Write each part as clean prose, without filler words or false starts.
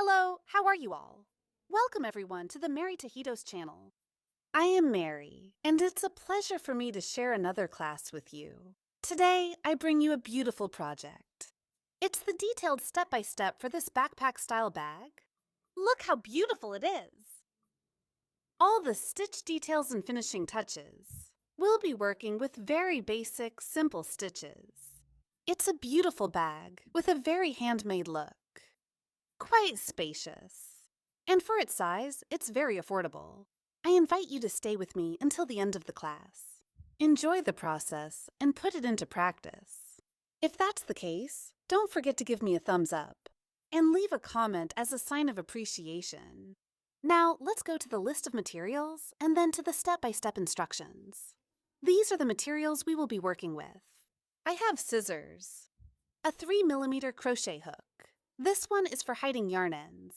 Hello, how are you all? Welcome everyone to the Mary Tajitos channel. I am Mary, and it's a pleasure for me to share another class with you. Today, I bring you a beautiful project. It's the detailed step-by-step for this backpack-style bag. Look how beautiful it is! All the stitch details and finishing touches. We'll be working with very basic, simple stitches. It's a beautiful bag with a very handmade look. Quite spacious. And for its size, it's very affordable. I invite you to stay with me until the end of the class. Enjoy the process and put it into practice. If that's the case, don't forget to give me a thumbs up and leave a comment as a sign of appreciation. Now, let's go to the list of materials and then to the step-by-step instructions. These are the materials we will be working with. I have scissors, a 3mm crochet hook. This one is for hiding yarn ends.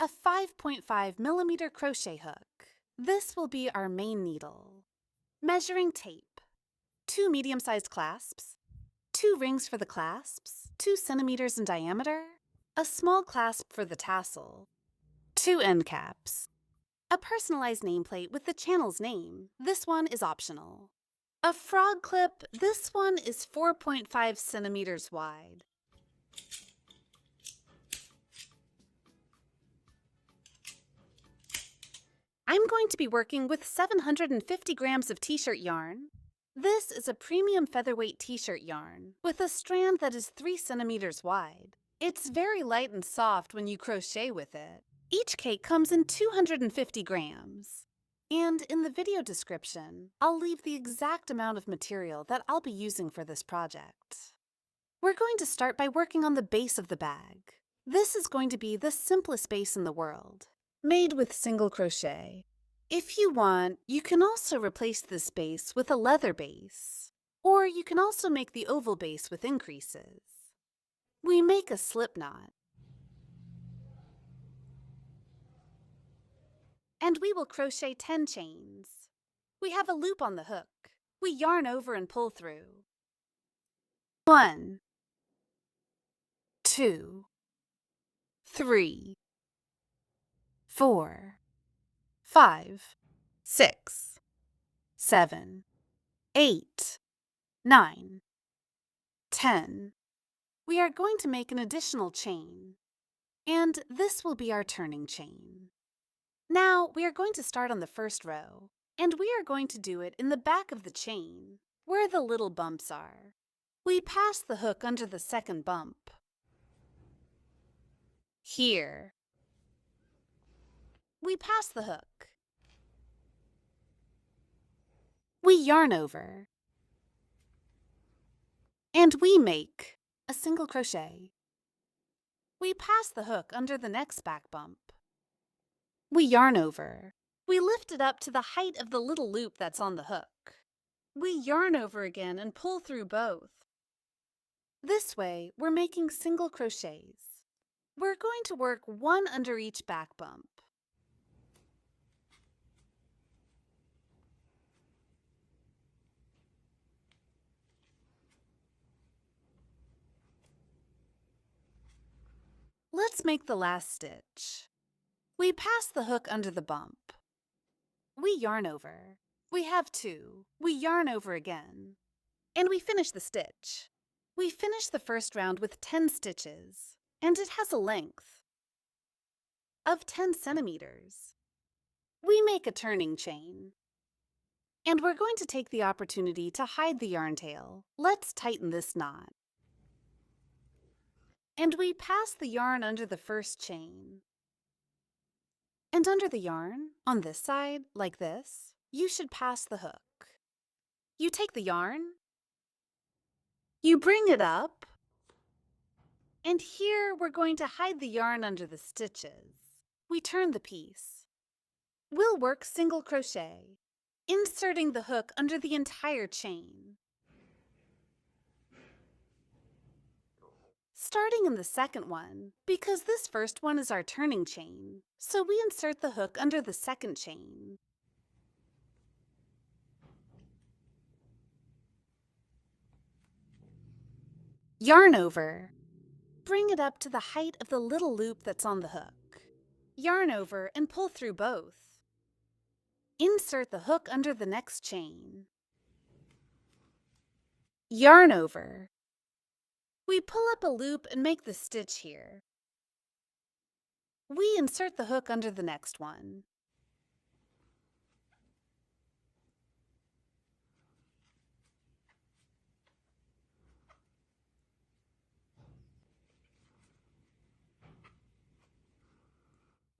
A 5.5mm crochet hook. This will be our main needle. Measuring tape. 2 medium-sized clasps. 2 rings for the clasps, 2 centimeters in diameter. A small clasp for the tassel. 2 end caps. A personalized nameplate with the channel's name. This one is optional. A frog clip. This one is 4.5 centimeters wide. I'm going to be working with 750 grams of t-shirt yarn. This is a premium featherweight t-shirt yarn with a strand that is 3 centimeters wide. It's very light and soft when you crochet with it. Each cake comes in 250 grams. And in the video description, I'll leave the exact amount of material that I'll be using for this project. We're going to start by working on the base of the bag. This is going to be the simplest base in the world, made with single crochet. If you want, you can also replace this base with a leather base, or you can also make the oval base with increases. We make a slip knot, and we will crochet 10 chains. We have a loop on the hook. We yarn over and pull through. 1, 2, 3, 4, 5, 6, 7, 8, 9, 10. We are going to make an additional chain, and this will be our turning chain. Now, we are going to start on the first row, and we are going to do it in the back of the chain, where the little bumps are. We pass the hook under the second bump. Here. We pass the hook. We yarn over. And we make a single crochet. We pass the hook under the next back bump. We yarn over. We lift it up to the height of the little loop that's on the hook. We yarn over again and pull through both. This way, we're making single crochets. We're going to work one under each back bump. Let's make the last stitch. We pass the hook under the bump. We yarn over. We have 2. We yarn over again. And we finish the stitch. We finish the first round with 10 stitches, and it has a length of 10 centimeters. We make a turning chain. And we're going to take the opportunity to hide the yarn tail. Let's tighten this knot. And we pass the yarn under the first chain. And under the yarn, on this side, like this, you should pass the hook. You take the yarn, you bring it up, and here we're going to hide the yarn under the stitches. We turn the piece. We'll work single crochet, inserting the hook under the entire chain. Starting in the second one, because this first one is our turning chain, so we insert the hook under the second chain. Yarn over. bring it up to the height of the little loop that's on the hook. Yarn over and pull through both. Insert the hook under the next chain. Yarn over. We pull up a loop and make the stitch here. We insert the hook under the next one.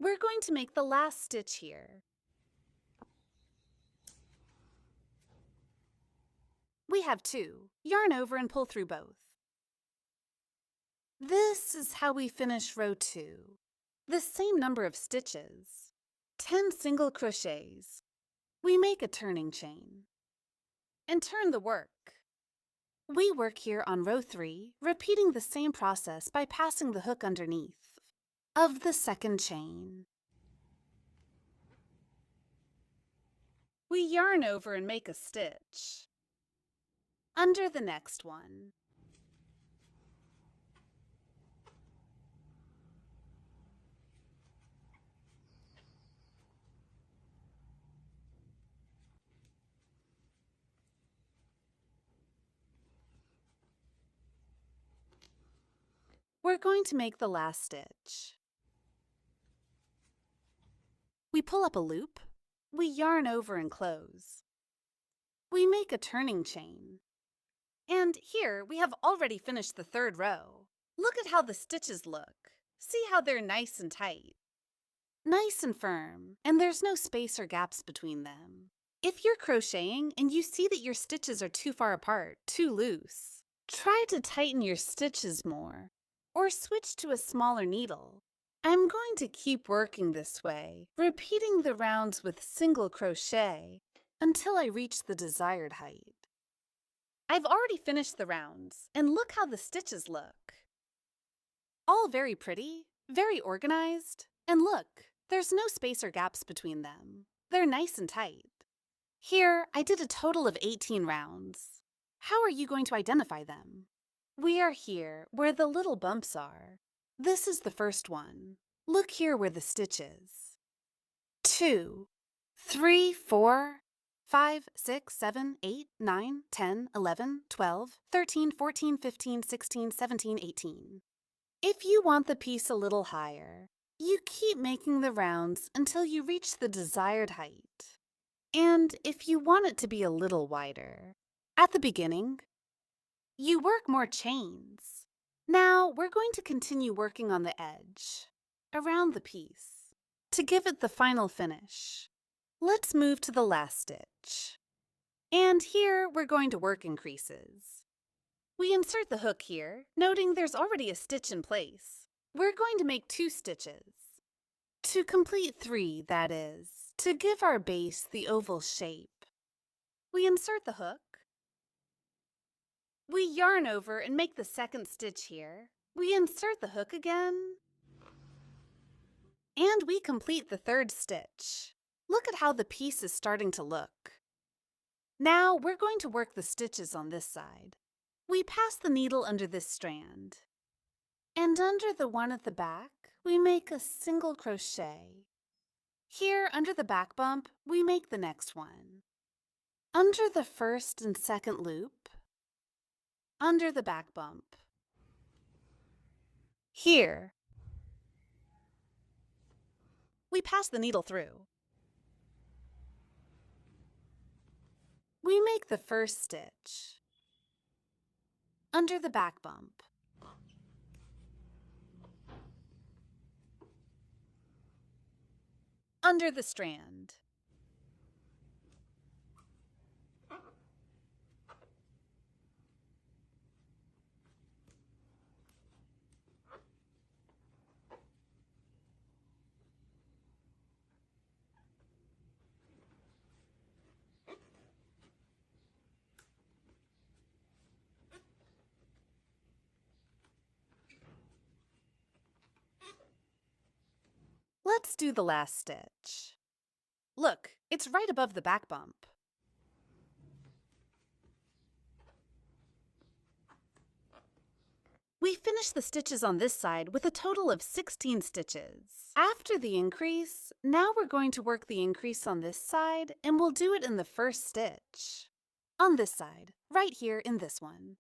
We're going to make the last stitch here. We have 2. Yarn over and pull through both. This is how we finish row 2. The same number of stitches. 10 single crochets. We make a turning chain. And turn the work. We work here on row 3, repeating the same process by passing the hook underneath of the second chain. We yarn over and make a stitch under the next one. We're going to make the last stitch. We pull up a loop. We yarn over and close. We make a turning chain. And here we have already finished the 3rd row. Look at how the stitches look. See how they're nice and tight. Nice and firm, and there's no space or gaps between them. If you're crocheting and you see that your stitches are too far apart, too loose, try to tighten your stitches more, or switch to a smaller needle. I'm going to keep working this way, repeating the rounds with single crochet until I reach the desired height. I've already finished the rounds, and look how the stitches look. All very pretty, very organized, and look, there's no space or gaps between them. They're nice and tight. Here, I did a total of 18 rounds. How are you going to identify them? We are here where the little bumps are. This is the first one. Look here where the stitch is. 2, 3, 4, 5, 6, 7, 8, 9, 10, 11, 12, 13, 14, 15, 16, 17, 18. If you want the piece a little higher, you keep making the rounds until you reach the desired height. And if you want it to be a little wider, at the beginning, you work more chains. Now we're going to continue working on the edge, around the piece, to give it the final finish. Let's move to the last stitch. And here we're going to work increases. We insert the hook here, noting there's already a stitch in place. We're going to make 2 stitches. To complete 3, that is, to give our base the oval shape. We insert the hook. We yarn over and make the 2nd stitch here. We insert the hook again. And we complete the 3rd stitch. Look at how the piece is starting to look. Now we're going to work the stitches on this side. We pass the needle under this strand. And under the one at the back, we make a single crochet. Here, under the back bump, we make the next one. Under the 1st and 2nd loop, under the back bump. Here, we pass the needle through. We make the 1st stitch under the back bump. Under the strand. Let's do the last stitch. Look, it's right above the back bump. We finished the stitches on this side with a total of 16 stitches. After the increase, now we're going to work the increase on this side, and we'll do it in the first stitch. On this side, right here in this one.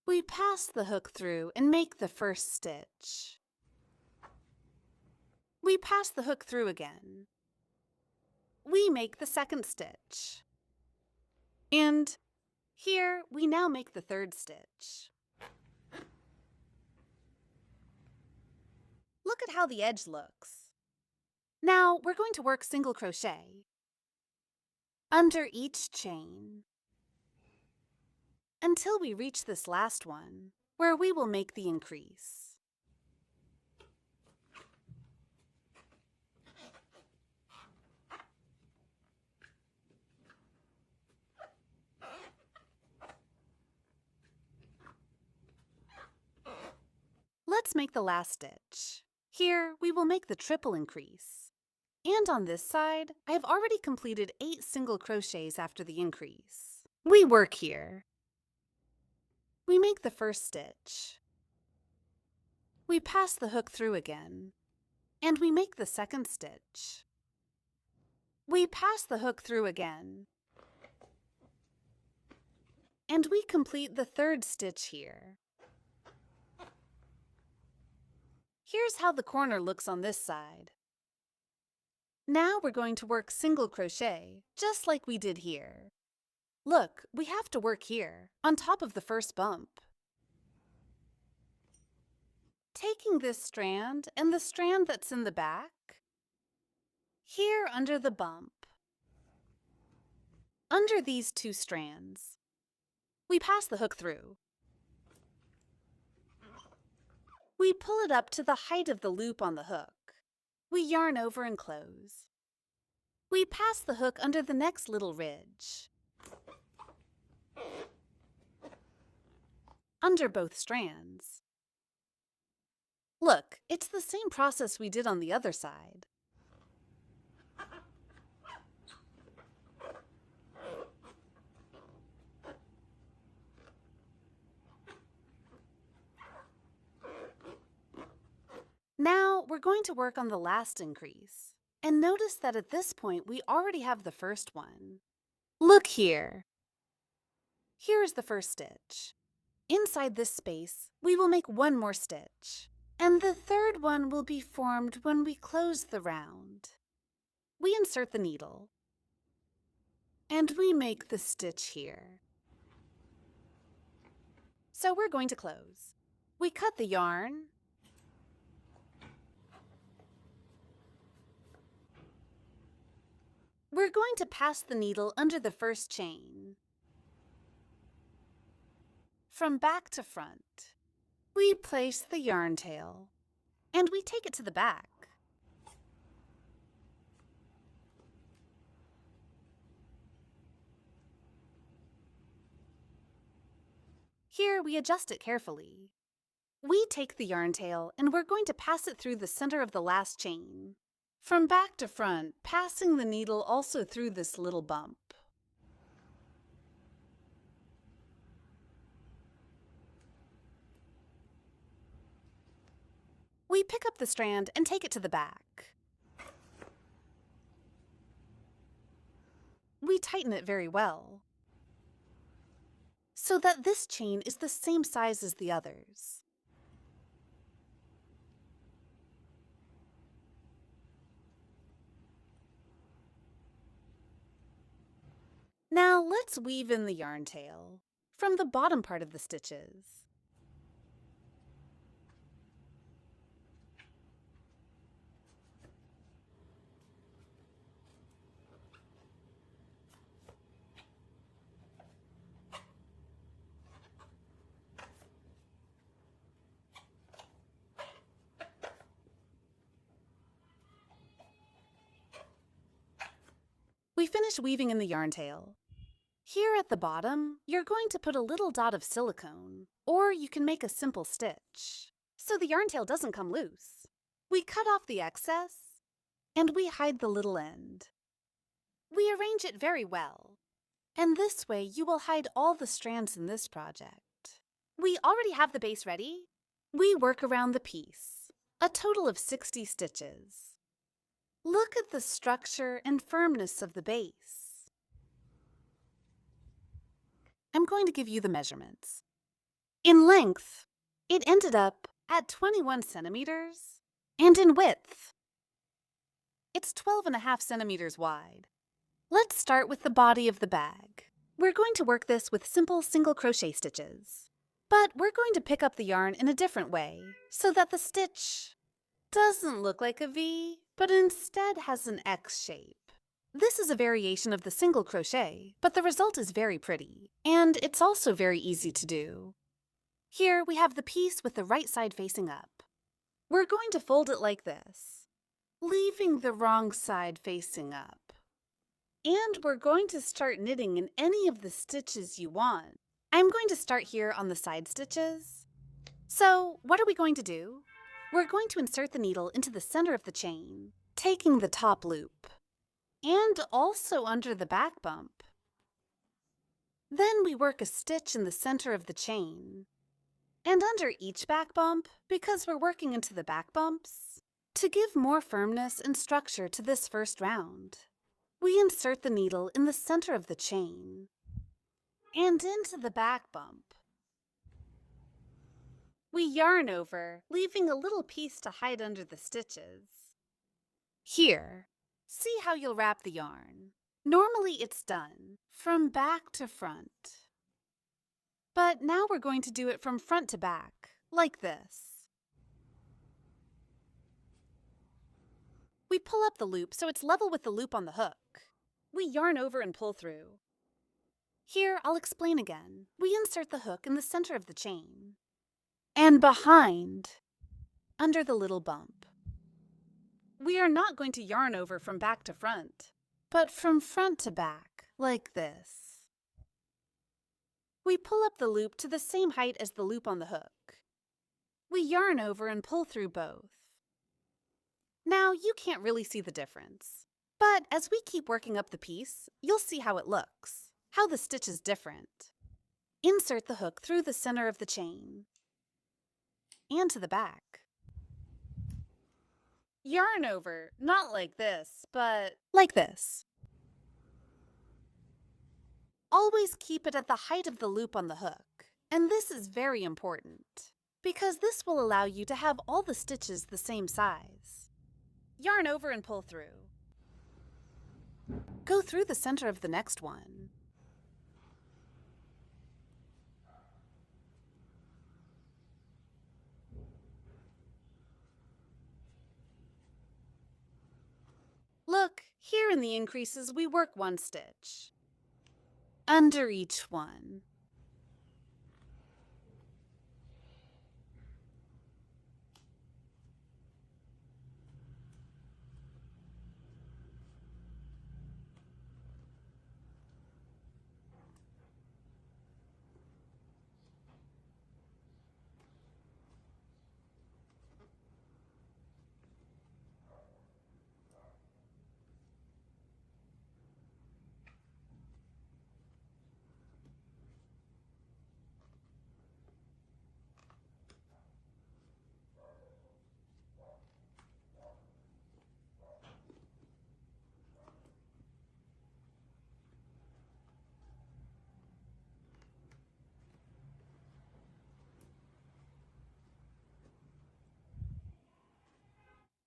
We pass the hook through and make the first stitch. We pass the hook through again. We make the second stitch. And here we now make the third stitch. Look at how the edge looks. Now we're going to work single crochet under each chain until we reach this last one, where we will make the increase. Let's make the last stitch. Here we will make the triple increase. And on this side, I've already completed 8 single crochets after the increase. We work here. We make the first stitch. We pass the hook through again, and we make the second stitch. We pass the hook through again, and we complete the third stitch here. Here's how the corner looks on this side. Now we're going to work single crochet, just like we did here. Look, we have to work here, on top of the first bump. Taking this strand and the strand that's in the back, here under the bump, under these 2 strands, we pass the hook through. We pull it up to the height of the loop on the hook. We yarn over and close. We pass the hook under the next little ridge, under both strands. Look, it's the same process we did on the other side. Now we're going to work on the last increase. And notice that at this point we already have the first one. Look here. Here is the first stitch. Inside this space, we will make one more stitch. And the third one will be formed when we close the round. We insert the needle. And we make the stitch here. So we're going to close. We cut the yarn. We're going to pass the needle under the first chain. From back to front, we place the yarn tail, and we take it to the back. Here we adjust it carefully. We take the yarn tail and we're going to pass it through the center of the last chain. From back to front, passing the needle also through this little bump. We pick up the strand and take it to the back. We tighten it very well, so that this chain is the same size as the others. Now let's weave in the yarn tail from the bottom part of the stitches. We finish weaving in the yarn tail. Here at the bottom, you're going to put a little dot of silicone, or you can make a simple stitch, so the yarn tail doesn't come loose. We cut off the excess, and we hide the little end. We arrange it very well, And this way you will hide all the strands in this project. We already have the base ready. We work around the piece, a total of 60 stitches. Look at the structure and firmness of the base. I'm going to give you the measurements. In length, it ended up at 21 centimeters, and in width, it's 12.5 centimeters wide. Let's start with the body of the bag. We're going to work this with simple single crochet stitches, but we're going to pick up the yarn in a different way so that the stitch doesn't look like a V, but instead has an X shape. This is a variation of the single crochet, but the result is very pretty, and it's also very easy to do. Here we have the piece with the right side facing up. We're going to fold it like this, leaving the wrong side facing up. And we're going to start knitting in any of the stitches you want. I'm going to start here on the side stitches. So what are we going to do? We're going to insert the needle into the center of the chain, taking the top loop, and also under the back bump. Then we work a stitch in the center of the chain, and under each back bump, because we're working into the back bumps, to give more firmness and structure to this first round. We insert the needle in the center of the chain and into the back bump. We yarn over, leaving a little piece to hide under the stitches. Here, see how you'll wrap the yarn. Normally it's done from back to front. But now we're going to do it from front to back, like this. We pull up the loop so it's level with the loop on the hook. We yarn over and pull through. Here, I'll explain again. We insert the hook in the center of the chain and behind, under the little bump. We are not going to yarn over from back to front, but from front to back, like this. We pull up the loop to the same height as the loop on the hook. We yarn over and pull through both. Now, you can't really see the difference, but as we keep working up the piece, you'll see how it looks, how the stitch is different. Insert the hook through the center of the chain and to the back. Yarn over, not like this, but like this. Always keep it at the height of the loop on the hook, and this is very important, because this will allow you to have all the stitches the same size. Yarn over and pull through. Go through the center of the next one. Look, here in the increases we work one stitch under each one.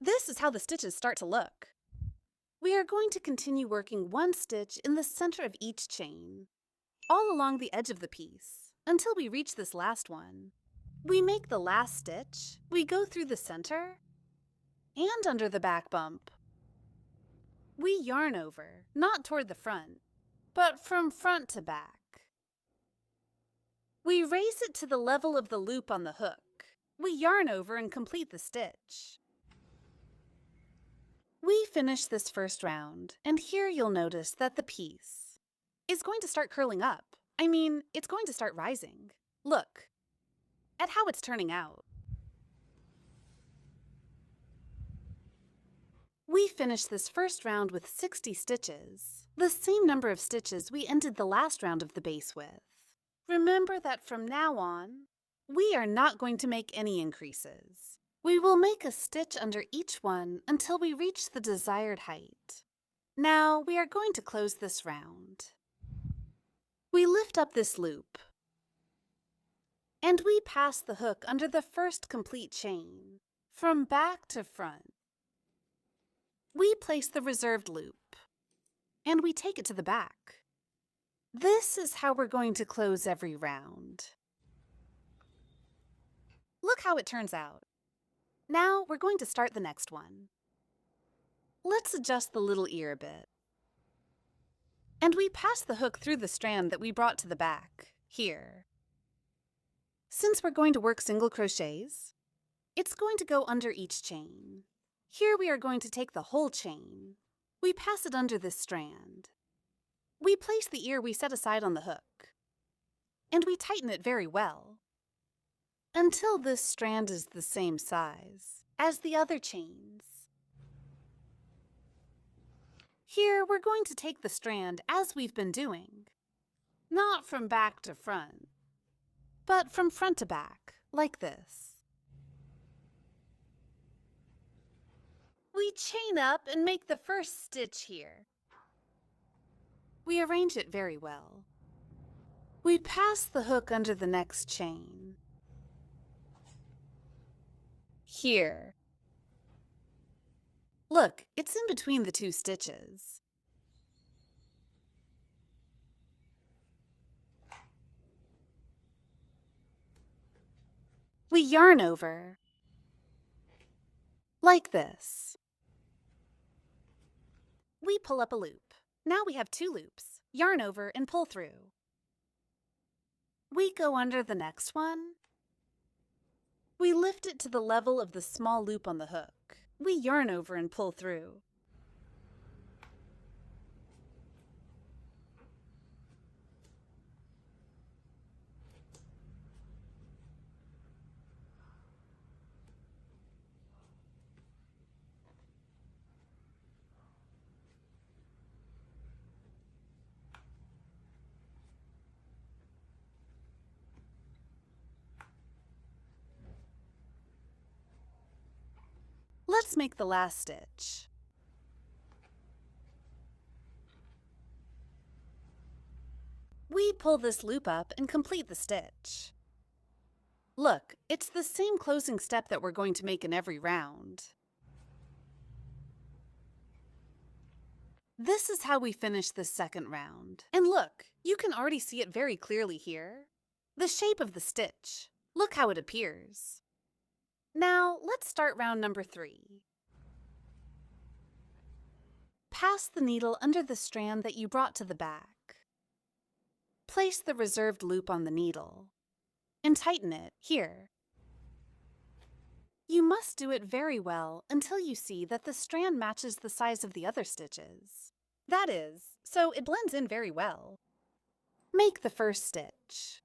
This is how the stitches start to look. We are going to continue working one stitch in the center of each chain, all along the edge of the piece, until we reach this last one. We make the last stitch, we go through the center, and under the back bump. We yarn over, not toward the front, but from front to back. We raise it to the level of the loop on the hook. We yarn over and complete the stitch. We finish this first round, and here you'll notice that the piece is going to start curling up. I mean, it's going to start rising. Look at how it's turning out. We finish this first round with 60 stitches. the same number of stitches we ended the last round of the base with. Remember that from now on, we are not going to make any increases. We will make a stitch under each one until we reach the desired height. Now we are going to close this round. We lift up this loop, and we pass the hook under the first complete chain, from back to front. We place the reserved loop, and we take it to the back. This is how we're going to close every round. Look how it turns out. Now we're going to start the next one. Let's adjust the little ear a bit. And we pass the hook through the strand that we brought to the back, here. Since we're going to work single crochets, it's going to go under each chain. Here we are going to take the whole chain. We pass it under this strand. We place the ear we set aside on the hook, and we tighten it very well until this strand is the same size as the other chains. Here we're going to take the strand as we've been doing, not from back to front, but from front to back, like this. We chain up and make the first stitch here. We arrange it very well. We pass the hook under the next chain. Here. Look, it's in between the two stitches. We yarn over, like this. We pull up a loop. Now we have 2 loops. Yarn over and pull through. We go under the next one. We lift it to the level of the small loop on the hook. We yarn over and pull through. Let's make the last stitch. We pull this loop up and complete the stitch. Look, it's the same closing step that we're going to make in every round. This is how we finish this second round. And look, you can already see it very clearly here. The shape of the stitch. Look how it appears. Now, let's start round number 3. Pass the needle under the strand that you brought to the back. Place the reserved loop on the needle and tighten it here. You must do it very well until you see that the strand matches the size of the other stitches. That is, so it blends in very well. Make the first stitch.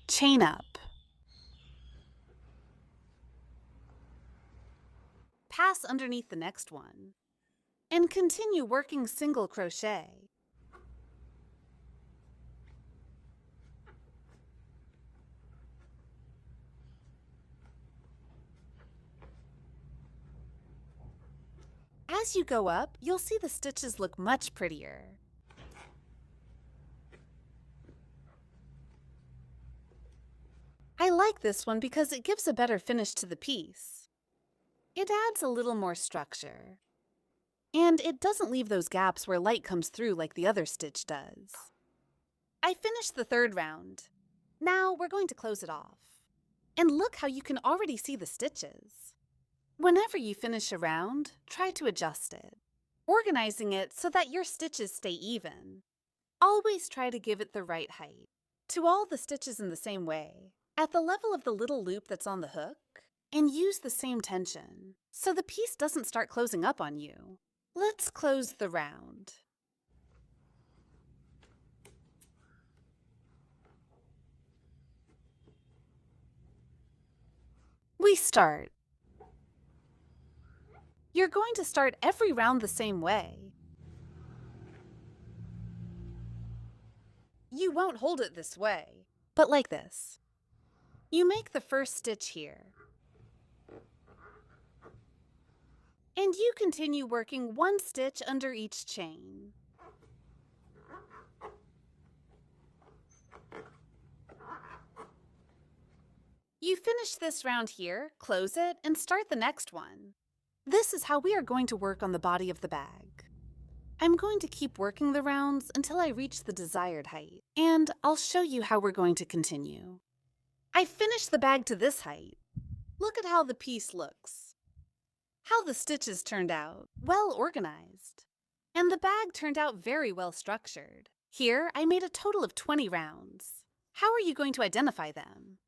Chain up. Pass underneath the next one, and continue working single crochet. As you go up, you'll see the stitches look much prettier. I like this one because it gives a better finish to the piece. It adds a little more structure. And it doesn't leave those gaps where light comes through like the other stitch does. I finished the 3rd round. Now we're going to close it off. And look how you can already see the stitches. Whenever you finish a round, try to adjust it, organizing it so that your stitches stay even. Always try to give it the right height, to all the stitches in the same way, at the level of the little loop that's on the hook, and use the same tension, so the piece doesn't start closing up on you. Let's close the round. We start. You're going to start every round the same way. You won't hold it this way, but like this. You make the first stitch here. And you continue working one stitch under each chain. You finish this round here, close it, and start the next one. This is how we are going to work on the body of the bag. I'm going to keep working the rounds until I reach the desired height, and I'll show you how we're going to continue. I finished the bag to this height. Look at how the piece looks. How the stitches turned out, well organized. And the bag turned out very well structured. Here, I made a total of 20 rounds. How are you going to identify them?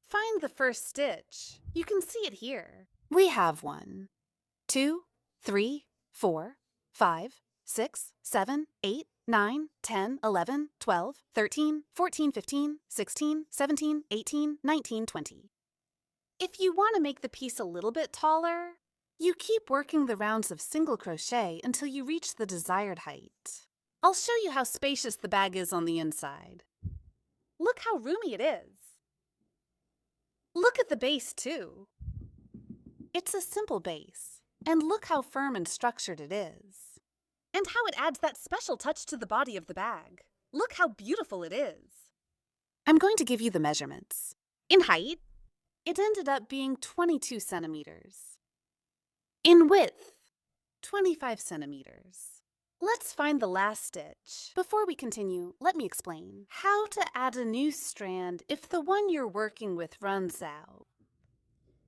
Find the first stitch. You can see it here. We have 1, 2, 3, 4, 5, 6, 7, 8, 9, 10, 11, 12, 13, 14, 15, 16, 17, 18, 19, 20. If you want to make the piece a little bit taller, you keep working the rounds of single crochet until you reach the desired height. I'll show you how spacious the bag is on the inside. Look how roomy it is. Look at the base too. It's a simple base, and look how firm and structured it is. And how it adds that special touch to the body of the bag. Look how beautiful it is. I'm going to give you the measurements. In height, it ended up being 22 centimeters. In width, 25 centimeters. Let's find the last stitch. Before we continue, let me explain how to add a new strand if the one you're working with runs out.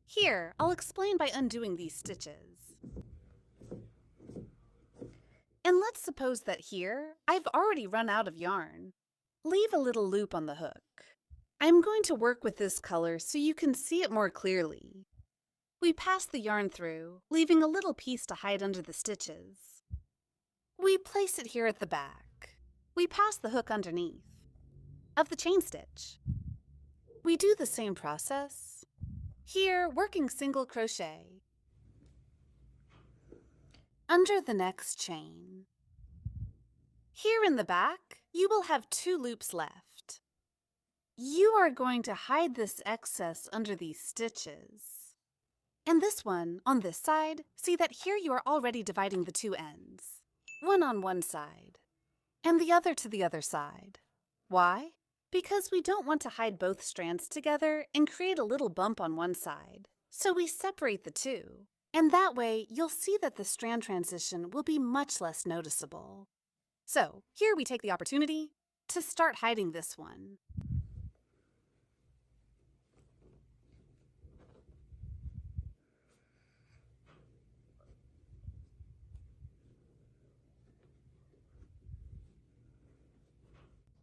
Here, I'll explain by undoing these stitches. And let's suppose that here, I've already run out of yarn. Leave a little loop on the hook. I'm going to work with this color so you can see it more clearly. We pass the yarn through, leaving a little piece to hide under the stitches. We place it here at the back. We pass the hook underneath of the chain stitch. We do the same process. Here, working single crochet under the next chain. Here in the back, you will have 2 loops left. You are going to hide this excess under these stitches. And this one, on this side, see that here you are already dividing the 2 ends. One on one side, and the other to the other side. Why? Because we don't want to hide both strands together and create a little bump on one side. So we separate the 2, and that way you'll see that the strand transition will be much less noticeable. So here we take the opportunity to start hiding this one.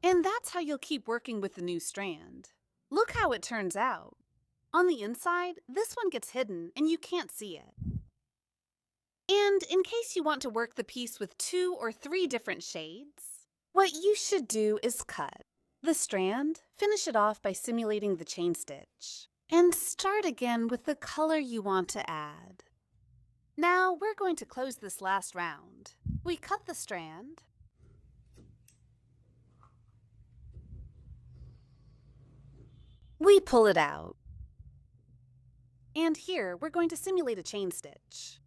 And that's how you'll keep working with the new strand. Look how it turns out. On the inside, this one gets hidden and you can't see it. And in case you want to work the piece with 2 or 3 different shades, what you should do is cut the strand, finish it off by simulating the chain stitch, and start again with the color you want to add. Now we're going to close this last round. We cut the strand, we pull it out, and here we're going to simulate a chain stitch,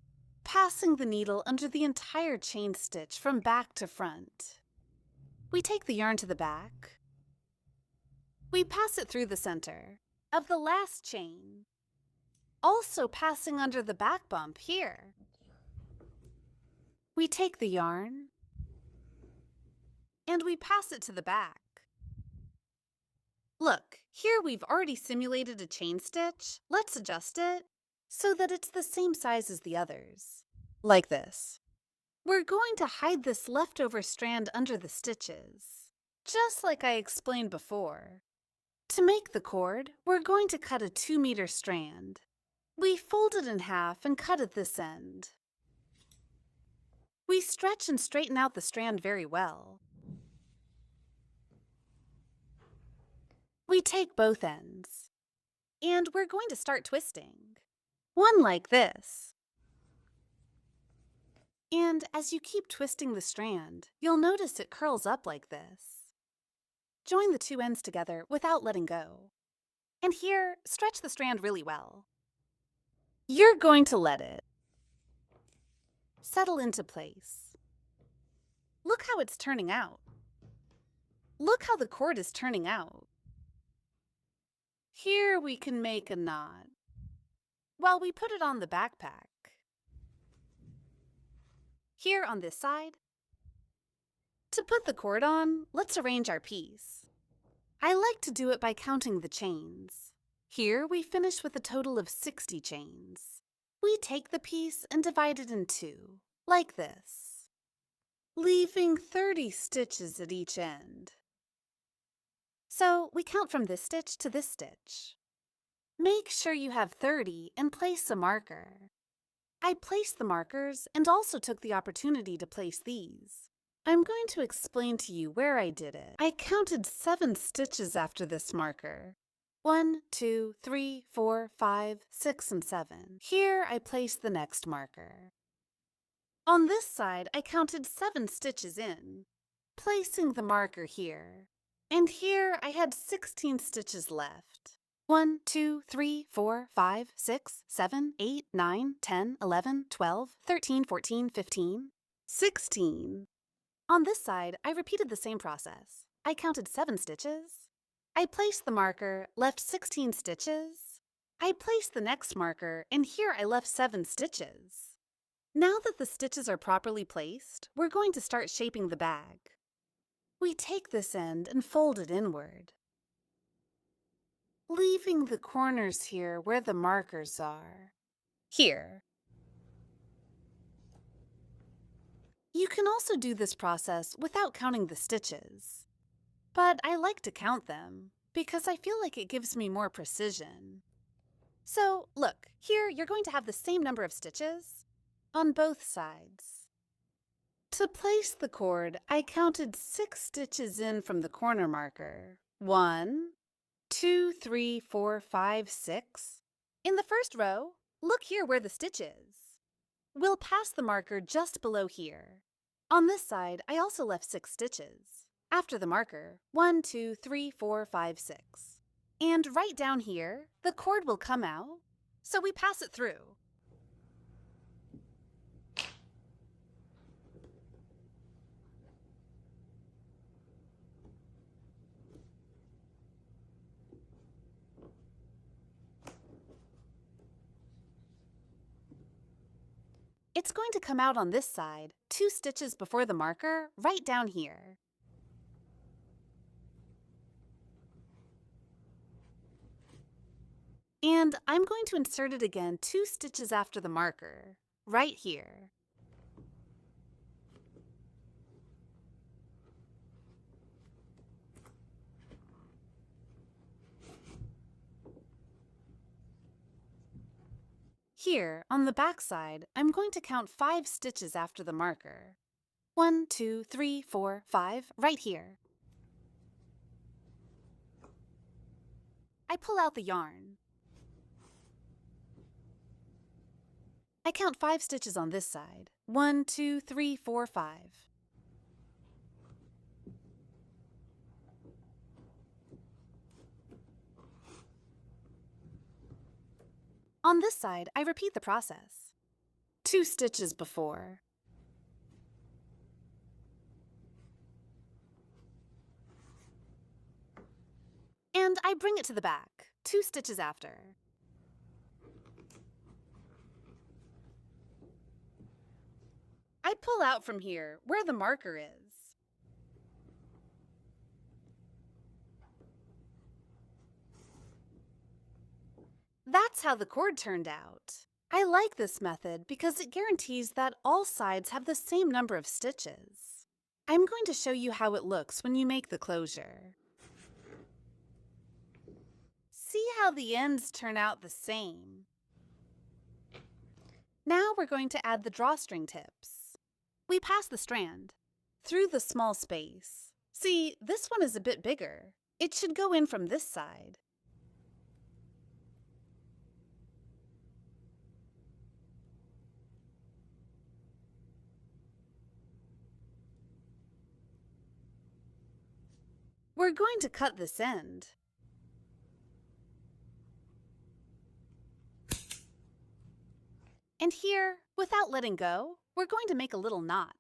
passing the needle under the entire chain stitch from back to front. We take the yarn to the back, we pass it through the center of the last chain, also passing under the back bump here. We take the yarn, and we pass it to the back. Look, here we've already simulated a chain stitch. Let's adjust it so that it's the same size as the others. Like this. We're going to hide this leftover strand under the stitches, just like I explained before. To make the cord, we're going to cut a 2-meter strand. We fold it in half and cut at this end. We stretch and straighten out the strand very well. We take both ends, and we're going to start twisting. One like this. And as you keep twisting the strand, you'll notice it curls up like this. Join the two ends together without letting go. And here, stretch the strand really well. You're going to let it settle into place. Look how it's turning out. Look how the cord is turning out. Here we can make a knot while we put it on the backpack. Here on this side. To put the cord on, let's arrange our piece. I like to do it by counting the chains. Here we finish with a total of 60 chains. We take the piece and divide it in two, like this, leaving 30 stitches at each end. So we count from this stitch to this stitch. Make sure you have 30 and place a marker. I placed the markers and also took the opportunity to place these. I'm going to explain to you where I did it. I counted 7 stitches after this marker. 1, 2, 3, 4, 5, 6, and 7. Here I placed the next marker. On this side, I counted 7 stitches in, placing the marker here. And here I had 16 stitches left. 1, 2, 3, 4, 5, 6, 7, 8, 9, 10, 11, 12, 13, 14, 15, 16. On this side, I repeated the same process. I counted 7 stitches. I placed the marker, left 16 stitches. I placed the next marker, and here I left 7 stitches. Now that the stitches are properly placed, we're going to start shaping the bag. We take this end and fold it inward, leaving the corners here where the markers are. Here. You can also do this process without counting the stitches, but I like to count them because I feel like it gives me more precision. So look, here you're going to have the same number of stitches on both sides. To place the cord, I counted 6 stitches in from the corner marker. 1, 2, 3, 4, 5, 6. In the first row, look here where the stitch is. We'll pass the marker just below here. On this side, I also left 6 stitches. After the marker, 1, 2, 3, 4, 5, 6. And right down here, the cord will come out, so we pass it through. It's going to come out on this side, 2 stitches before the marker, right down here. And I'm going to insert it again 2 stitches after the marker, right here. Here, on the back side, I'm going to count 5 stitches after the marker. 1, 2, 3, 4, 5, right here. I pull out the yarn. I count 5 stitches on this side. 1, 2, 3, 4, 5. On this side, I repeat the process. 2 stitches before. And I bring it to the back, 2 stitches after. I pull out from here where the marker is. That's how the cord turned out. I like this method because it guarantees that all sides have the same number of stitches. I'm going to show you how it looks when you make the closure. See how the ends turn out the same. Now we're going to add the drawstring tips. We pass the strand through the small space. See, this one is a bit bigger. It should go in from this side. we're going to cut this end. And here, without letting go, we're going to make a little knot.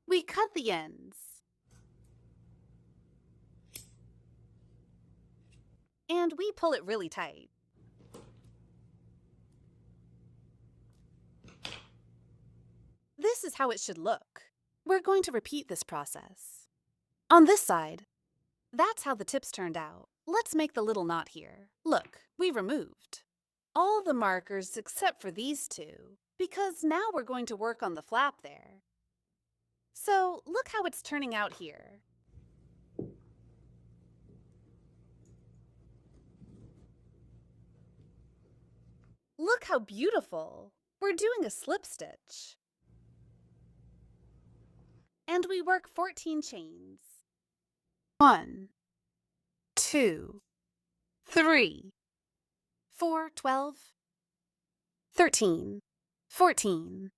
We cut the ends. And we pull it really tight. This is how it should look. We're going to repeat this process. On this side, that's how the tips turned out. Let's make the little knot here. Look, we removed all the markers except for these two, because now we're going to work on the flap there. So look how it's turning out here. Look how beautiful! We're doing a slip stitch. And we work 14 chains. 1, 2, 3, 4, 12, 13, 14.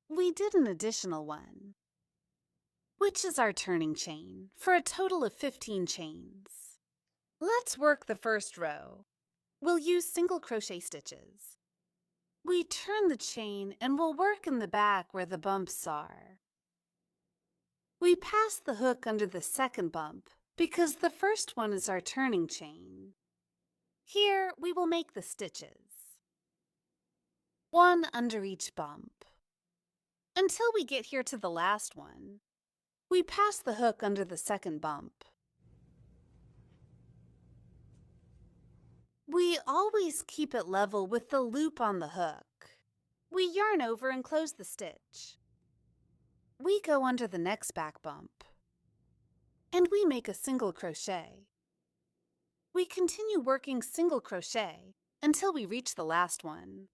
We did an additional one, which is our turning chain, for a total of 15 chains. Let's work the first row. We'll use single crochet stitches. We turn the chain and we'll work in the back where the bumps are. We pass the hook under the second bump because the first one is our turning chain. Here we will make the stitches, one under each bump, until we get here to the last one. We pass the hook under the second bump. We always keep it level with the loop on the hook. We yarn over and close the stitch. We go under the next back bump, and we make a single crochet. We continue working single crochet until we reach the last one.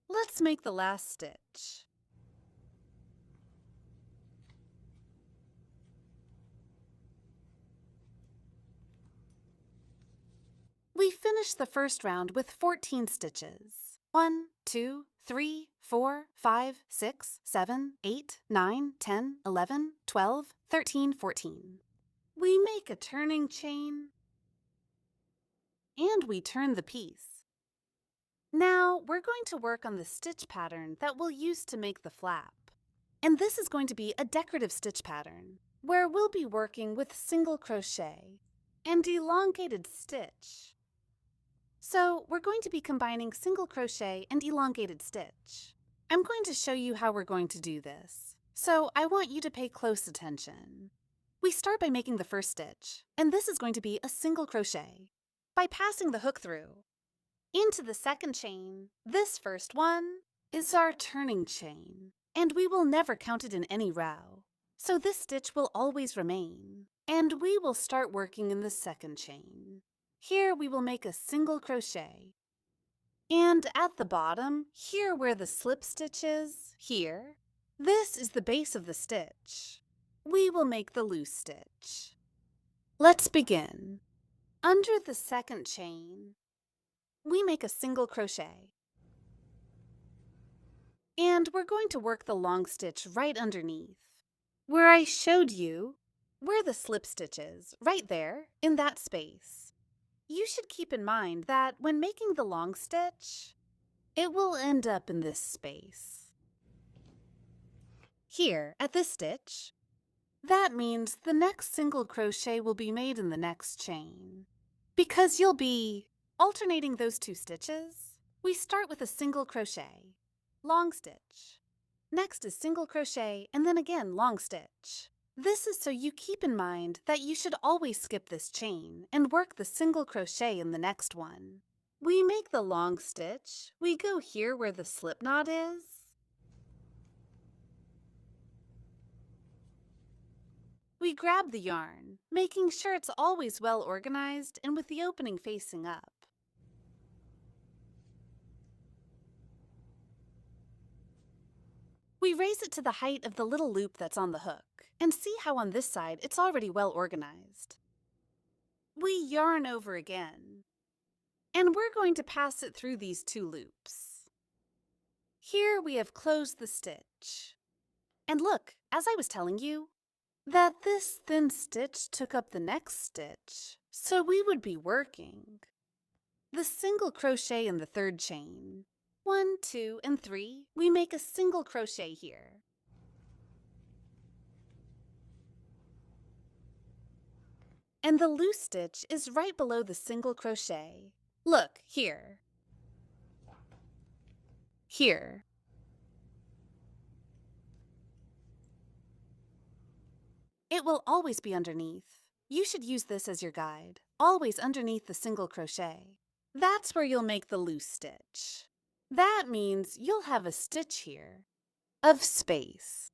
Let's make the last stitch. We finish the first round with 14 stitches. 1, 2, 3, 4, 5, 6, 7, 8, 9, 10, 11, 12, 13, 14. We make a turning chain, and we turn the piece. Now we're going to work on the stitch pattern that we'll use to make the flap. And this is going to be a decorative stitch pattern, where we'll be working with single crochet and elongated stitch. So we're going to be combining single crochet and elongated stitch. I'm going to show you how we're going to do this, so I want you to pay close attention. We start by making the first stitch, and this is going to be a single crochet. By passing the hook through into the second chain, this first one is our turning chain, and we will never count it in any row. So this stitch will always remain, and we will start working in the second chain. Here we will make a single crochet. And at the bottom, here where the slip stitch is, here, this is the base of the stitch. We will make the loose stitch. Let's begin. Under the second chain, we make a single crochet. And we're going to work the long stitch right underneath, where I showed you where the slip stitch is, right there in that space. You should keep in mind that when making the long stitch, it will end up in this space. Here, at this stitch, that means the next single crochet will be made in the next chain. Because you'll be alternating those two stitches, we start with a single crochet, long stitch. Next is single crochet and then again long stitch. This is so you keep in mind that you should always skip this chain and work the single crochet in the next one. We make the long stitch, we go here where the slip knot is, we grab the yarn, making sure it's always well organized and with the opening facing up. We raise it to the height of the little loop that's on the hook, and see how on this side it's already well organized. we yarn over again. And we're going to pass it through these 2 loops. Here we have closed the stitch. And look, as I was telling you, that this thin stitch took up the next stitch, so we would be working the single crochet in the 3rd chain. 1, 2, and 3, we make a single crochet here. And the loose stitch is right below the single crochet. Look, here. Here. It will always be underneath. You should use this as your guide, always underneath the single crochet. That's where you'll make the loose stitch. That means you'll have a stitch here of space.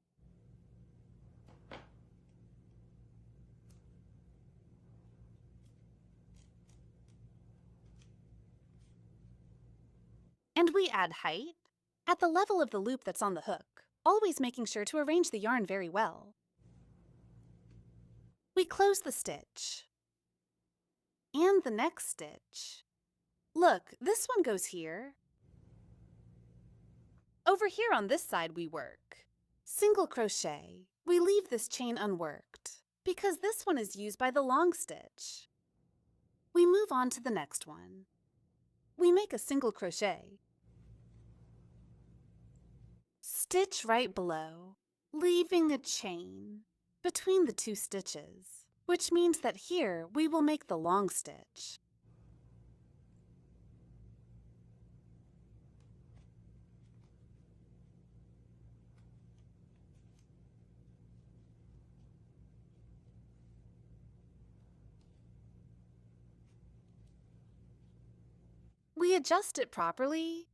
And we add height at the level of the loop that's on the hook, always making sure to arrange the yarn very well. We close the stitch and the next stitch. Look, this one goes here. Over here on this side we work single crochet. We leave this chain unworked because this one is used by the long stitch. We move on to the next one. We make a single crochet. Stitch right below, leaving a chain between the 2 stitches, which means that here we will make the long stitch. We adjust it properly.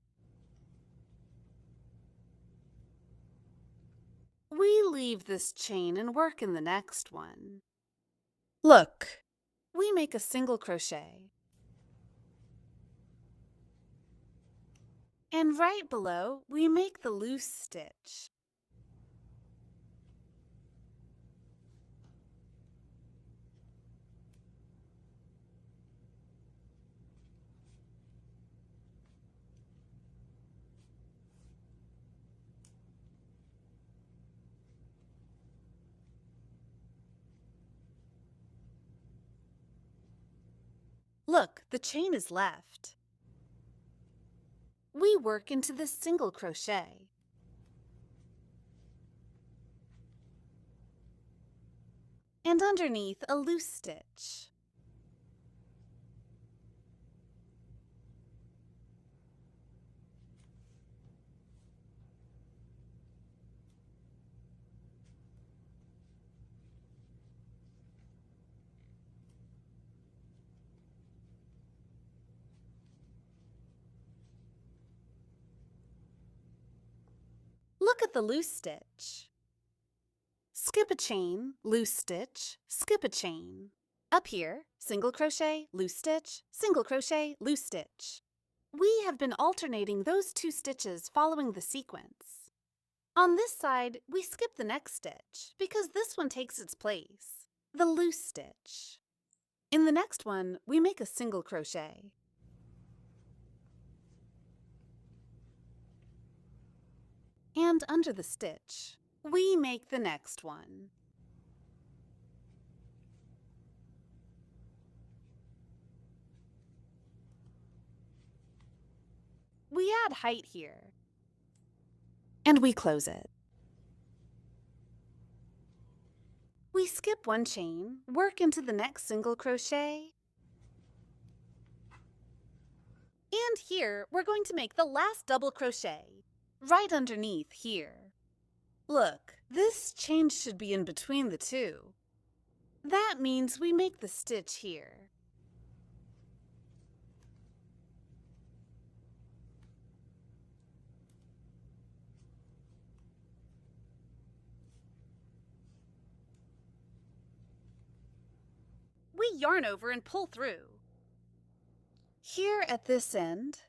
We leave this chain and work in the next one. Look, we make a single crochet. And right below, we make the loose stitch. Look, the chain is left. We work into this single crochet. And underneath a loose stitch. Look at the loose stitch. Skip a chain, loose stitch, skip a chain. Up here, single crochet, loose stitch, single crochet, loose stitch. We have been alternating those 2 stitches following the sequence. On this side, we skip the next stitch because this one takes its place, the loose stitch. In the next one, we make a single crochet. And under the stitch, we make the next one. We add height here, and we close it. We skip 1 chain, work into the next single crochet, and here we're going to make the last double crochet, right underneath here. Look, this chain should be in between the 2. That means we make the stitch here. We yarn over and pull through. Here at this end,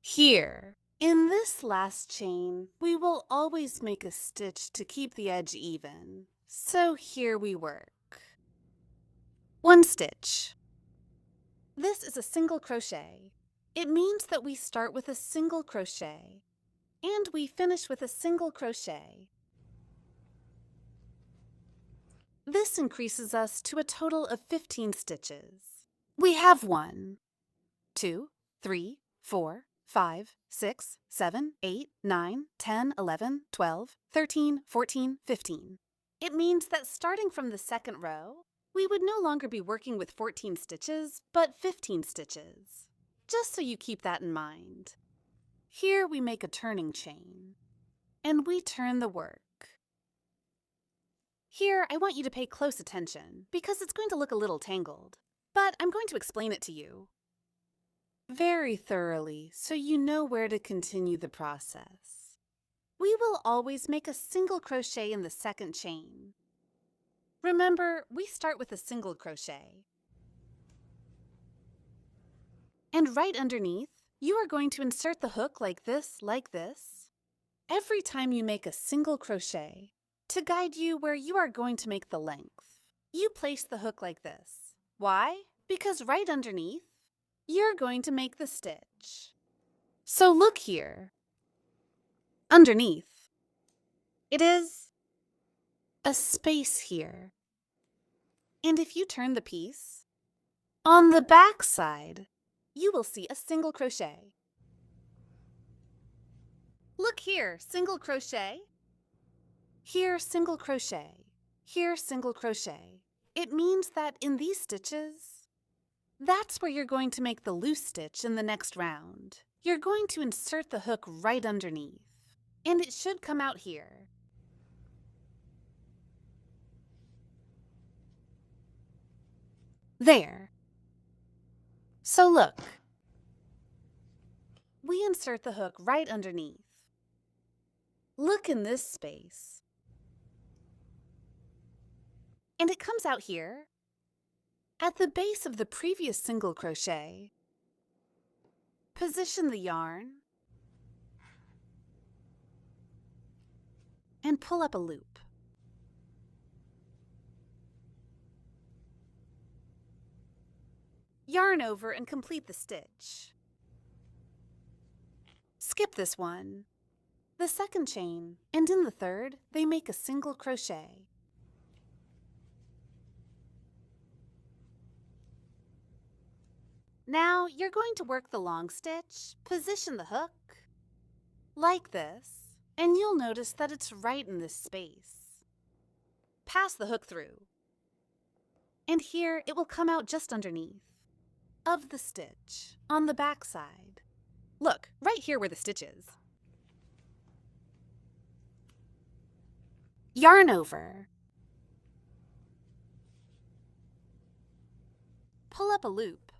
here. In this last chain, we will always make a stitch to keep the edge even. So here we work 1 stitch. This is a single crochet. It means that we start with a single crochet and we finish with a single crochet. This increases us to a total of 15 stitches. We have 1, 2, 3, 4, 5, 6, 7, 8, 9, 10, 11, 12, 13, 14, 15. It means that starting from the second row, we would no longer be working with 14 stitches, but 15 stitches. Just so you keep that in mind. Here we make a turning chain, and we turn the work. Here I want you to pay close attention, because it's going to look a little tangled, but I'm going to explain it to you very thoroughly so you know where to continue the process. We will always make a single crochet in the second chain. Remember, we start with a single crochet. And right underneath, you are going to insert the hook like this. Every time you make a single crochet, to guide you where you are going to make the length, you place the hook like this. Why? Because right underneath, you're going to make the stitch. So look here. Underneath, it is a space here. And if you turn the piece, on the back side, you will see a single crochet. Look here, single crochet. Here, single crochet. Here, single crochet. It means that in these stitches, that's where you're going to make the loose stitch in the next round. You're going to insert the hook right underneath, and it should come out here. There. So look, we insert the hook right underneath. Look in this space. And it comes out here at the base of the previous single crochet. Position the yarn and pull up a loop. Yarn over and complete the stitch. Skip this one, the second chain, and in the third, they make a single crochet. Now you're going to work the long stitch, position the hook like this, and you'll notice that it's right in this space. Pass the hook through, and here it will come out just underneath of the stitch on the back side. Look, right here where the stitch is. Yarn over. Pull up a loop.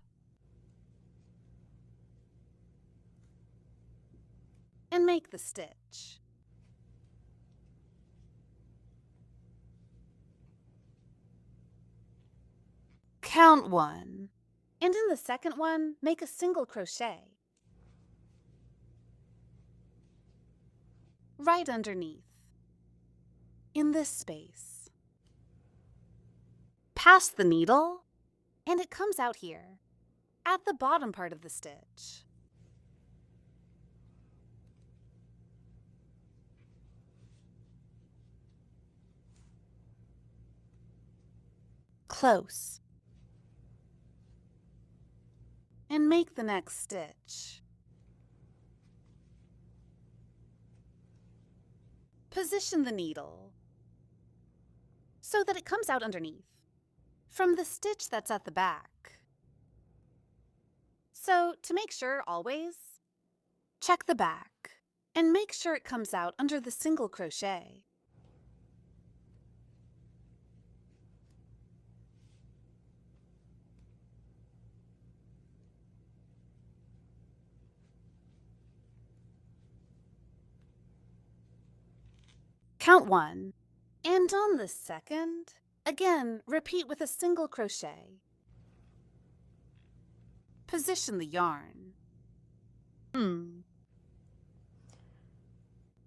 And make the stitch. Count 1. And in the second one, make a single crochet. Right underneath. In this space. Pass the needle, and it comes out here, at the bottom part of the stitch. Close. And make the next stitch. Position the needle so that it comes out underneath from the stitch that's at the back. So to make sure always, check the back and make sure it comes out under the single crochet. Count 1, and on the second, again, repeat with a single crochet. Position the yarn.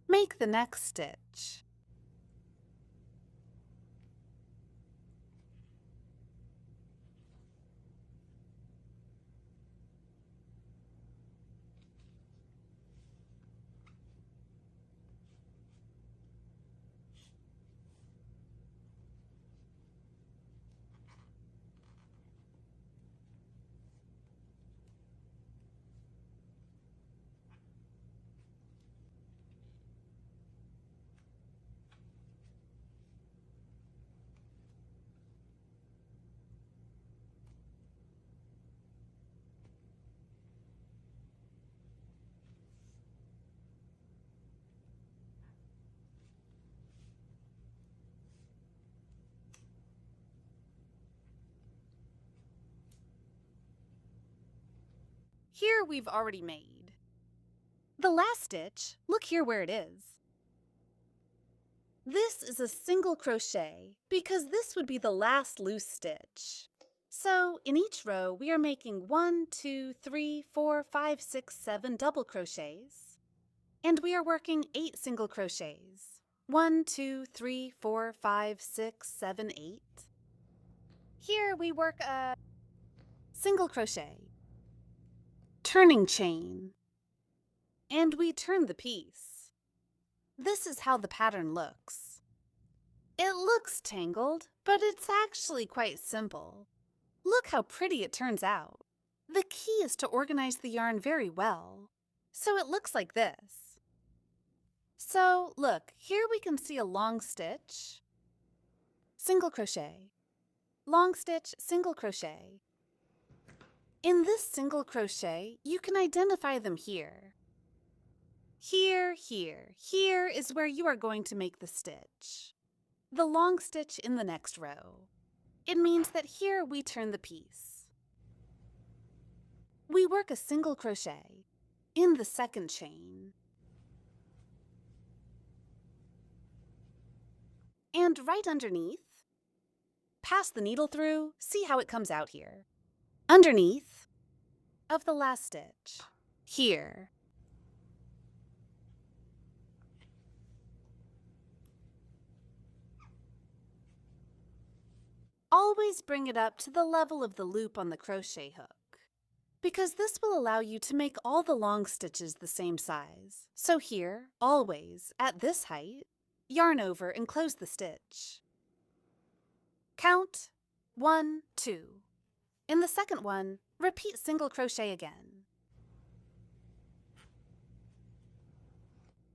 Make the next stitch. here we've already made. The last stitch, look here where it is. This is a single crochet because this would be the last loose stitch. So in each row we are making 1, 2, 3, 4, 5, 6, 7 double crochets, and we are working 8 single crochets. 1, 2, 3, 4, 5, 6, 7, 8. Here we work a single crochet, turning chain, and we turn the piece. This is how the pattern looks. It looks tangled, but it's actually quite simple. Look how pretty it turns out. The key is to organize the yarn very well, so it looks like this. So look, here we can see a long stitch, single crochet, long stitch, single crochet. In this single crochet, you can identify them here. Here, here, here is where you are going to make the stitch. The long stitch in the next row. It means that here we turn the piece. We work a single crochet in the second chain. And right underneath, pass the needle through, see how it comes out here. Underneath of the last stitch, here. Always bring it up to the level of the loop on the crochet hook, because this will allow you to make all the long stitches the same size. So here, always, at this height, yarn over and close the stitch. Count 1, 2. In the second one, repeat single crochet again.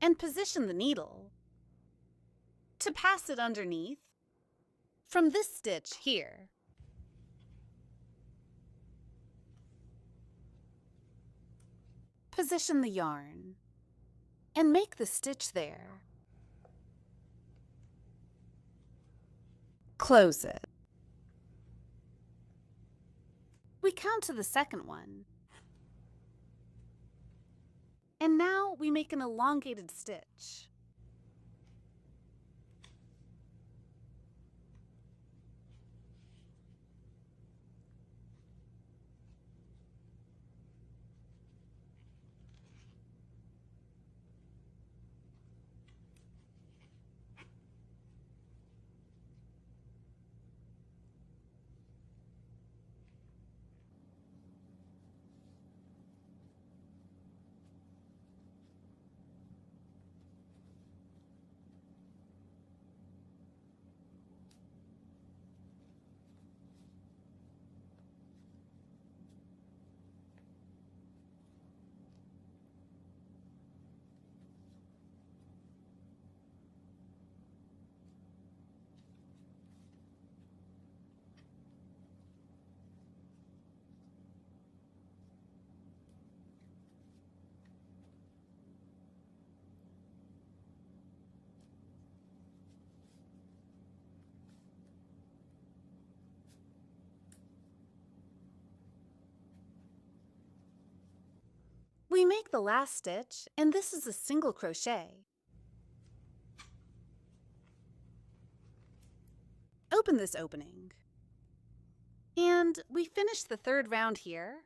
And position the needle to pass it underneath from this stitch here. Position the yarn and make the stitch there. Close it. We count to the second one. And now we make an elongated stitch. We make the last stitch, and this is a single crochet. Open this opening. And we finish the third round here.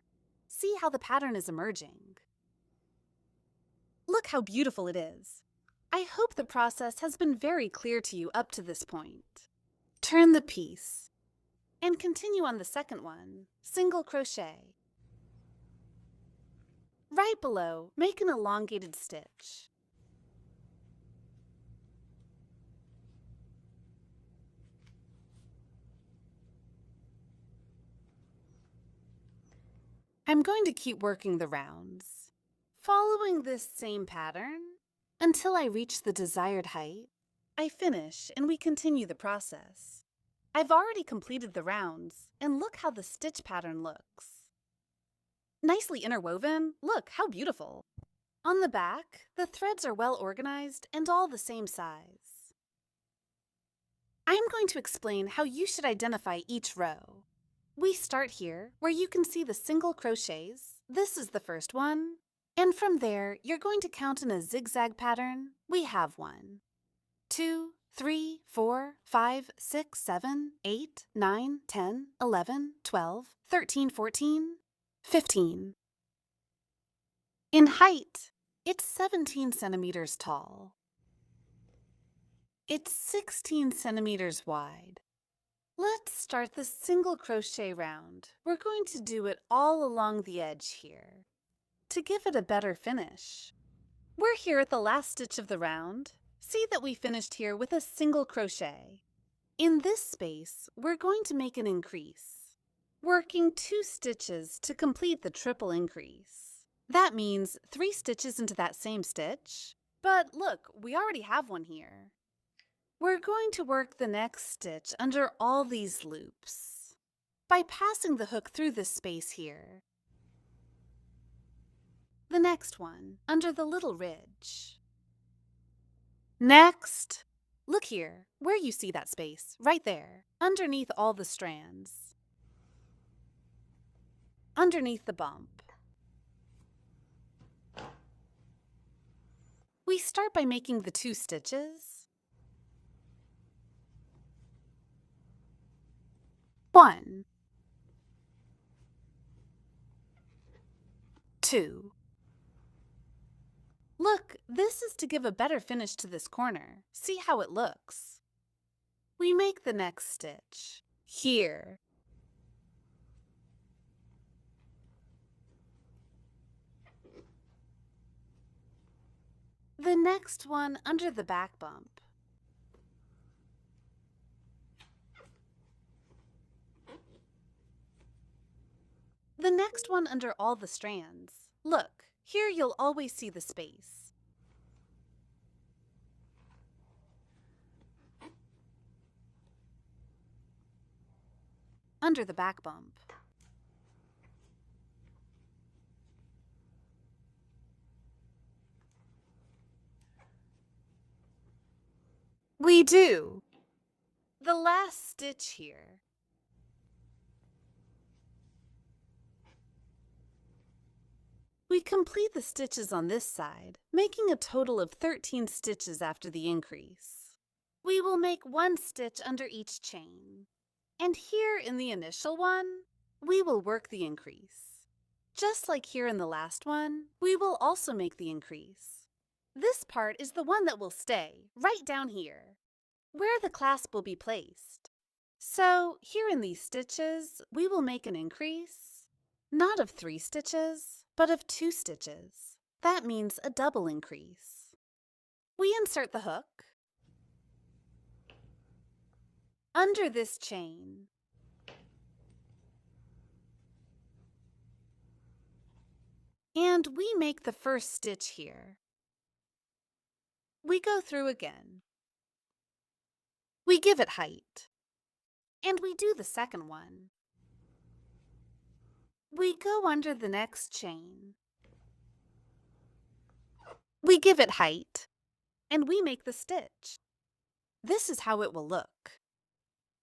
See how the pattern is emerging. Look how beautiful it is. I hope the process has been very clear to you up to this point. Turn the piece and continue on the second one, single crochet. Right below, make an elongated stitch. I'm going to keep working the rounds, following this same pattern until I reach the desired height. I finish and we continue the process. I've already completed the rounds, and look how the stitch pattern looks. Nicely interwoven, look how beautiful. On the back, the threads are well organized and all the same size. I'm going to explain how you should identify each row. We start here, where you can see the single crochets, this is the first one. And from there, you're going to count in a zigzag pattern. We have 1, 2, 3, 4, 5, 6, 7, 8, 9, 10, 11, 12, 13, 14, 15. In height, it's 17 centimeters tall. It's 16 centimeters wide. Let's start the single crochet round. We're going to do it all along the edge here to give it a better finish. We're here at the last stitch of the round. See that we finished here with a single crochet. In this space, we're going to make an increase, working 2 stitches to complete the triple increase. That means 3 stitches into that same stitch. But look, we already have one here. We're going to work the next stitch under all these loops by passing the hook through this space here. The next one under the little ridge. Next, look here, where you see that space, right there, underneath all the strands, underneath the bump. We start by making the 2 stitches. 1, 2. Look, this is to give a better finish to this corner. See how it looks. We make the next stitch here. The next one under the back bump. The next one under all the strands. Look, here you'll always see the space. Under the back bump. We do. The last stitch here. We complete the stitches on this side, making a total of 13 stitches after the increase. We will make 1 stitch under each chain. And here in the initial one, we will work the increase. Just like here in the last one, we will also make the increase. This part is the one that will stay, right down here, where the clasp will be placed. So here in these stitches, we will make an increase, not of 3 stitches, but of 2 stitches. That means a double increase. We insert the hook under this chain. And we make the first stitch here. We go through again. We give it height. And we do the second one. We go under the next chain. We give it height, and we make the stitch. This is how it will look.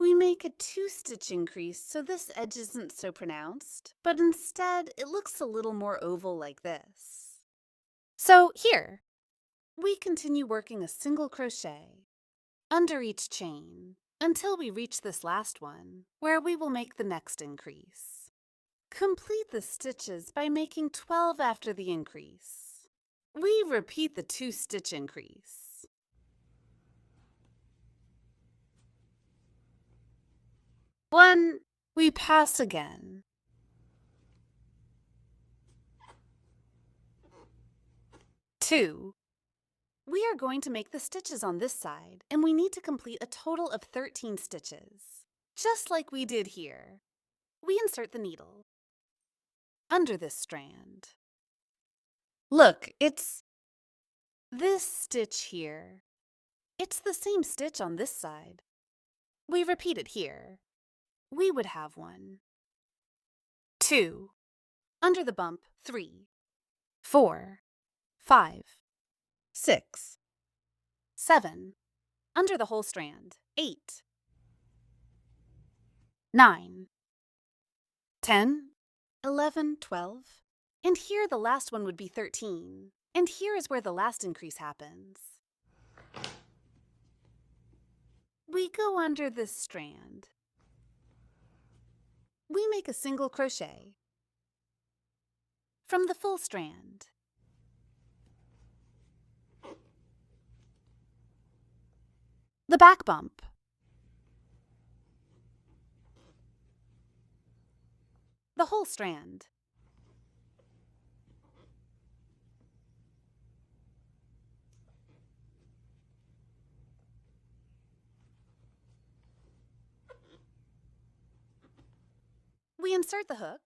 We make a 2-stitch increase so this edge isn't so pronounced, but instead it looks a little more oval like this. So here, we continue working a single crochet under each chain until we reach this last one, where we will make the next increase. Complete the stitches by making 12 after the increase. We repeat the 2-stitch increase. One, we pass again. 2, we are going to make the stitches on this side, and we need to complete a total of 13 stitches, just like we did here. We insert the needle under this strand. Look, it's this stitch here. It's the same stitch on this side. We repeat it here. We would have 1, 2, under the bump, 3, 4, 5, 6, 7, under the whole strand, 8, 9, 10, 11, 12, And here the last one would be 13. And here is where the last increase happens. We go under this strand. We make a single crochet from the full strand. The back bump. The whole strand. We insert the hook.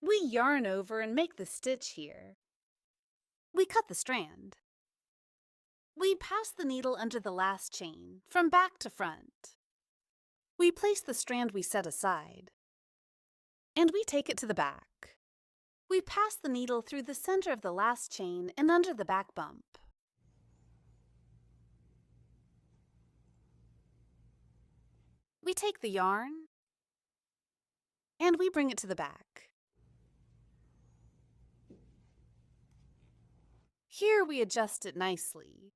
We yarn over and make the stitch here. We cut the strand. We pass the needle under the last chain, from back to front. We place the strand we set aside, and we take it to the back. We pass the needle through the center of the last chain and under the back bump. We take the yarn, and we bring it to the back. Here we adjust it nicely.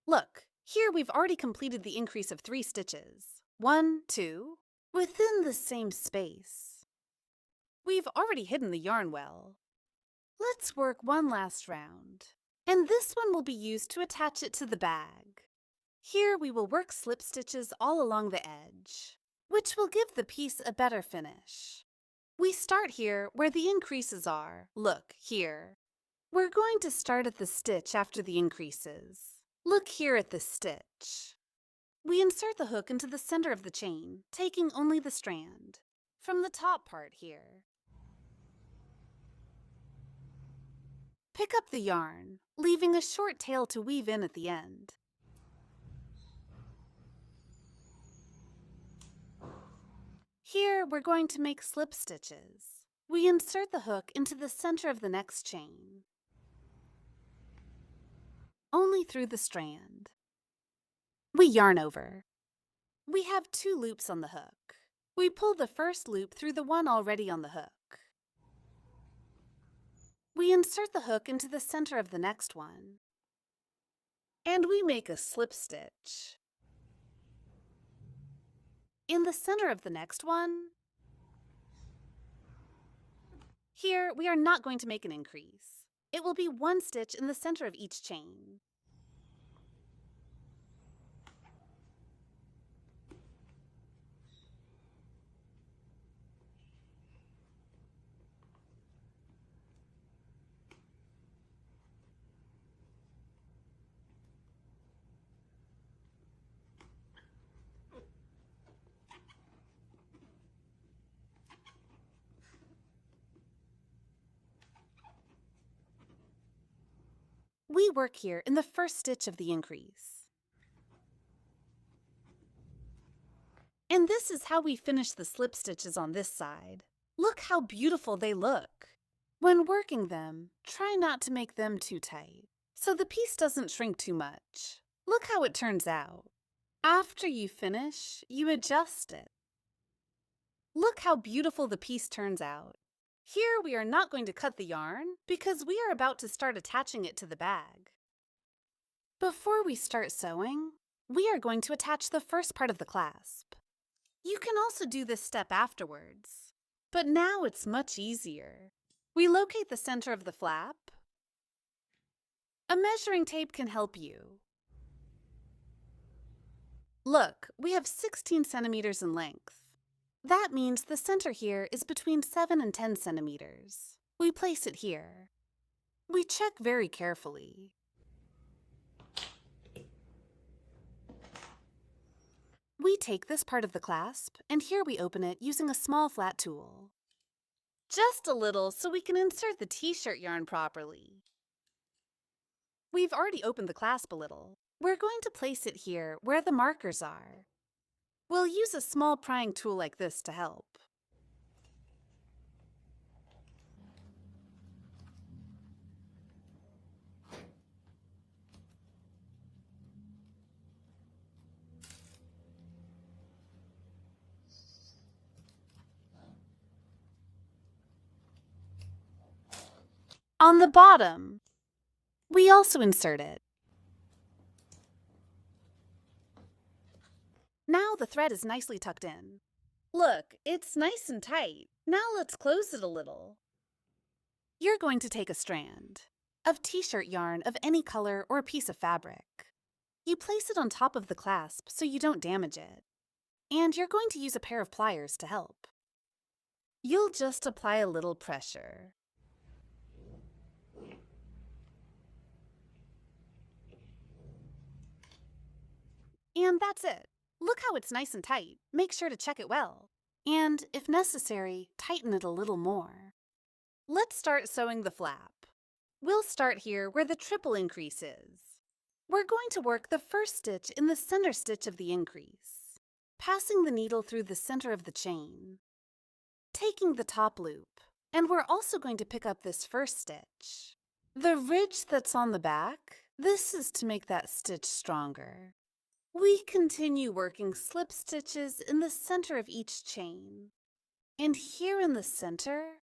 Look, here we've already completed the increase of 3 stitches. 1, 2, within the same space. We've already hidden the yarn well. Let's work one last round, and this one will be used to attach it to the bag. Here we will work slip stitches all along the edge, which will give the piece a better finish. We start here where the increases are. Look, here. We're going to start at the stitch after the increases. Look here at this stitch. We insert the hook into the center of the chain, taking only the strand, from the top part here. Pick up the yarn, leaving a short tail to weave in at the end. Here we're going to make slip stitches. We insert the hook into the center of the next chain, only through the strand. We yarn over. We have 2 loops on the hook. We pull the first loop through the one already on the hook. We insert the hook into the center of the next one, and we make a slip stitch. In the center of the next one, here we are not going to make an increase. It will be 1 stitch in the center of each chain. We work here in the first stitch of the increase. And this is how we finish the slip stitches on this side. Look how beautiful they look. When working them, try not to make them too tight, so the piece doesn't shrink too much. Look how it turns out. After you finish, you adjust it. Look how beautiful the piece turns out. Here we are not going to cut the yarn because we are about to start attaching it to the bag. Before we start sewing, we are going to attach the first part of the clasp. You can also do this step afterwards, but now it's much easier. We locate the center of the flap. A measuring tape can help you. Look, we have 16 centimeters in length. That means the center here is between 7 and 10 centimeters. We place it here. We check very carefully. We take this part of the clasp, and here we open it using a small flat tool. Just a little so we can insert the t-shirt yarn properly. We've already opened the clasp a little. We're going to place it here where the markers are. We'll use a small prying tool like this to help. On the bottom, we also insert it. Now the thread is nicely tucked in. Look, it's nice and tight. Now let's close it a little. You're going to take a strand of t-shirt yarn of any color or a piece of fabric. You place it on top of the clasp so you don't damage it. And you're going to use a pair of pliers to help. You'll just apply a little pressure. And that's it. Look how it's nice and tight. Make sure to check it well. And, if necessary, tighten it a little more. Let's start sewing the flap. We'll start here where the triple increase is. We're going to work the first stitch in the center stitch of the increase, passing the needle through the center of the chain, taking the top loop, and we're also going to pick up this first stitch. The ridge that's on the back, this is to make that stitch stronger. We continue working slip stitches in the center of each chain, and here in the center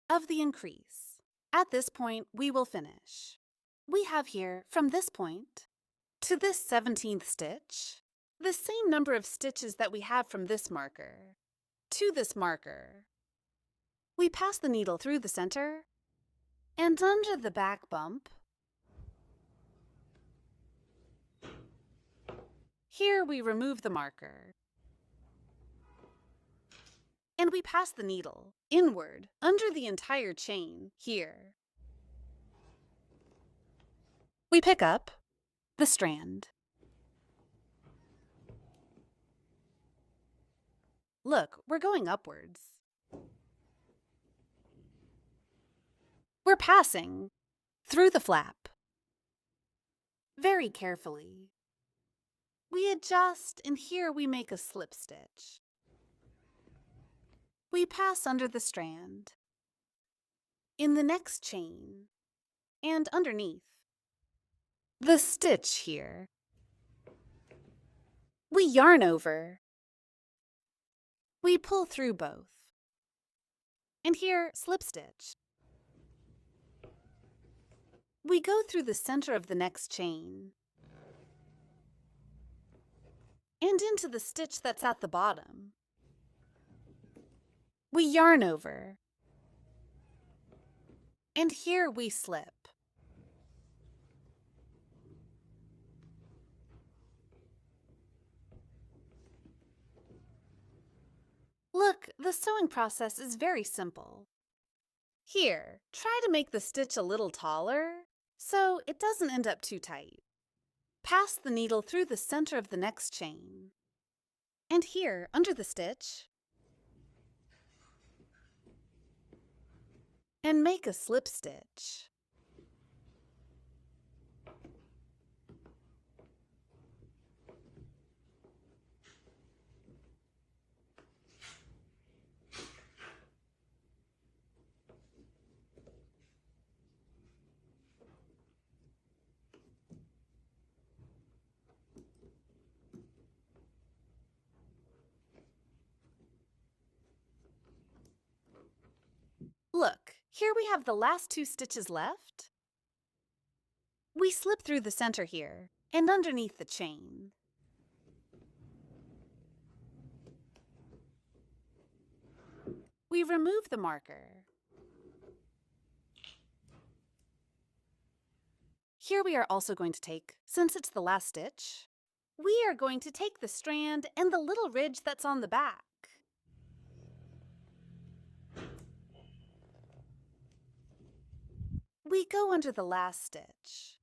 of the increase. At this point, we will finish. We have here, from this point to this 17th stitch, the same number of stitches that we have from this marker to this marker. We pass the needle through the center and under the back bump. Here we remove the marker, and we pass the needle inward under the entire chain here. We pick up the strand. Look, we're going upwards. We're passing through the flap. Very carefully. We adjust, and here we make a slip stitch. We pass under the strand, in the next chain, and underneath the stitch here. We yarn over. We pull through both. And here, slip stitch. We go through the center of the next chain and into the stitch that's at the bottom. We yarn over. And here we slip. Look, the sewing process is very simple. Here, try to make the stitch a little taller so it doesn't end up too tight. Pass the needle through the center of the next chain. And here, under the stitch, and make a slip stitch. Look, here we have the last two stitches left. We slip through the center here and underneath the chain. We remove the marker. Here we are also going to take, since it's the last stitch, we are going to take the strand and the little ridge that's on the back. We go under the last stitch.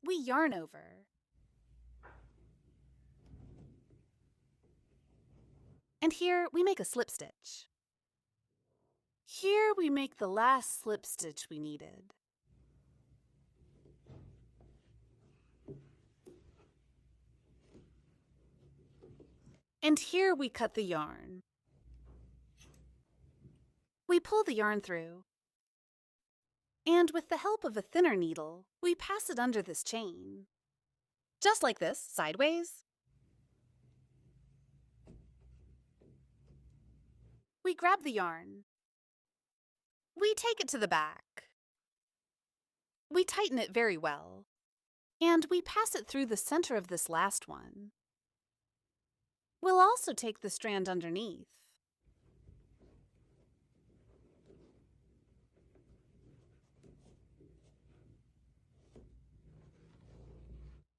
We yarn over. And here we make a slip stitch. Here we make the last slip stitch we needed. And here we cut the yarn. We pull the yarn through, and with the help of a thinner needle, we pass it under this chain. Just like this, sideways. We grab the yarn, We take it to the back. We tighten it very well. And we pass it through the center of this last one. We'll also take the strand underneath.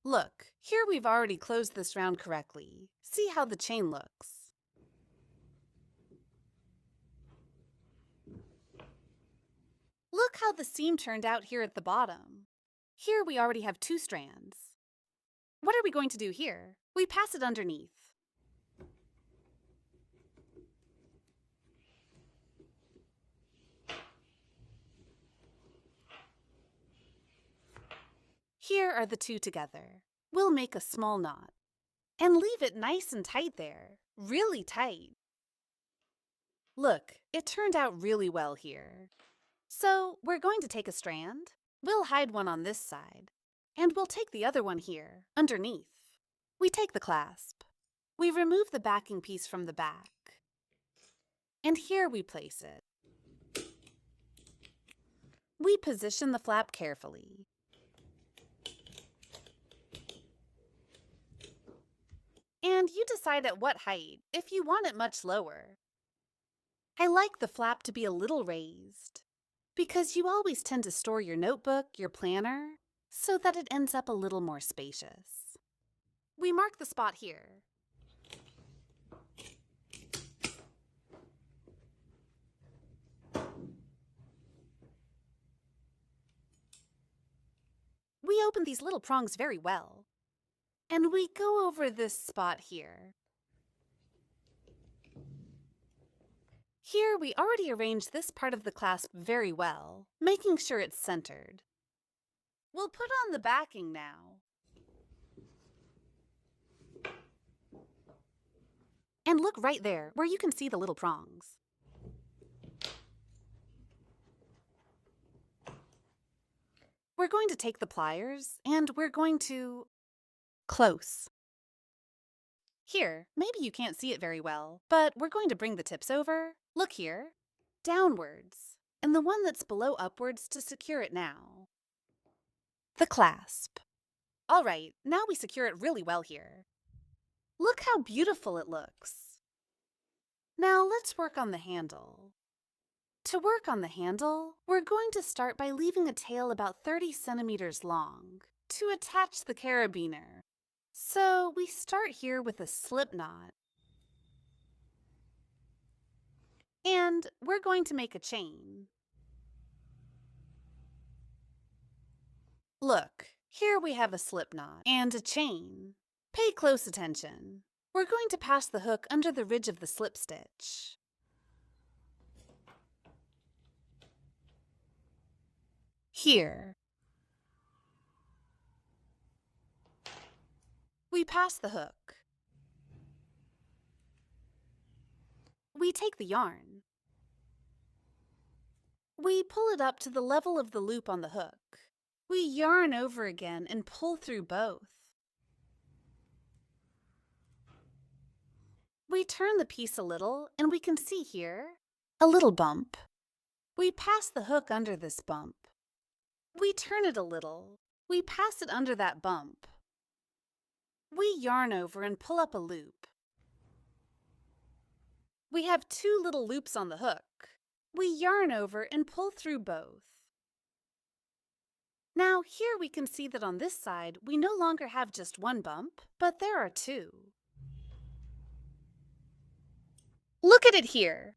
Look, here we've already closed this round correctly. See how the chain looks. Look how the seam turned out here at the bottom. Here we already have 2 strands. What are we going to do here? We pass it underneath. Here are the 2 together. We'll make a small knot. And leave it nice and tight there, really tight. Look, it turned out really well here. So we're going to take a strand. We'll hide one on this side. And we'll take the other one here, underneath. We take the clasp. We remove the backing piece from the back. And here we place it. We position the flap carefully. And you decide at what height, if you want it much lower. I like the flap to be a little raised, because you always tend to store your notebook, your planner, so that it ends up a little more spacious. We mark the spot here. We open these little prongs very well. And we go over this spot here. Here we already arranged this part of the clasp very well, making sure it's centered. We'll put on the backing now. And look right there, where you can see the little prongs. We're going to take the pliers, and we're going to close. Here, maybe you can't see it very well, but we're going to bring the tips over. Look here, downwards, and the one that's below upwards to secure it now. The clasp. All right, now we secure it really well here. Look how beautiful it looks. Now let's work on the handle. To work on the handle, we're going to start by leaving a tail about 30 centimeters long to attach the carabiner. So we start here with a slip knot. And we're going to make a chain. Look, here we have a slip knot and a chain. Pay close attention. We're going to pass the hook under the ridge of the slip stitch. Here. We pass the hook. We take the yarn. We pull it up to the level of the loop on the hook. We yarn over again and pull through both. We turn the piece a little, and we can see here a little bump. We pass the hook under this bump. We turn it a little. We pass it under that bump. We yarn over and pull up a loop. We have 2 little loops on the hook. We yarn over and pull through both. Now here we can see that on this side we no longer have just 1 bump, but there are 2. Look at it here.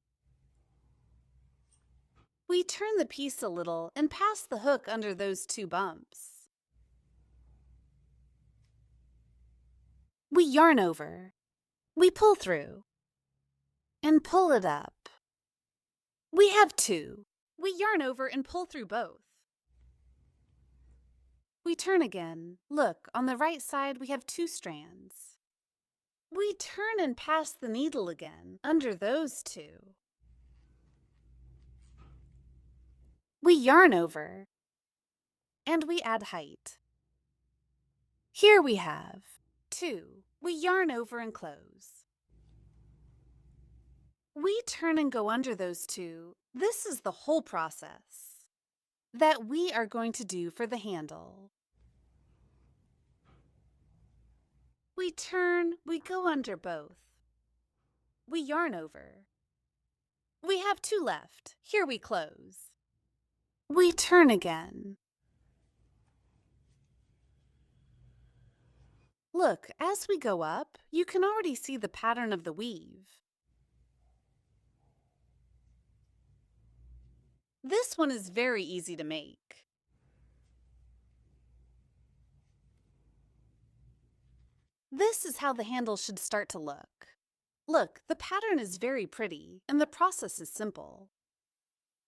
We turn the piece a little and pass the hook under those 2 bumps. We yarn over. We pull through. And pull it up. We have 2. We yarn over and pull through both. We turn again. Look, on the right side we have 2 strands. We turn and pass the needle again under those 2. We yarn over. And we add height. Here we have 2. We yarn over and close. We turn and go under those 2 This is the whole process that we are going to do for the handle. We turn, we go under both. We yarn over. We have 2 left. Here we close. We turn again. Look, as we go up, you can already see the pattern of the weave. This one is very easy to make. This is how the handle should start to look. Look, the pattern is very pretty, and the process is simple.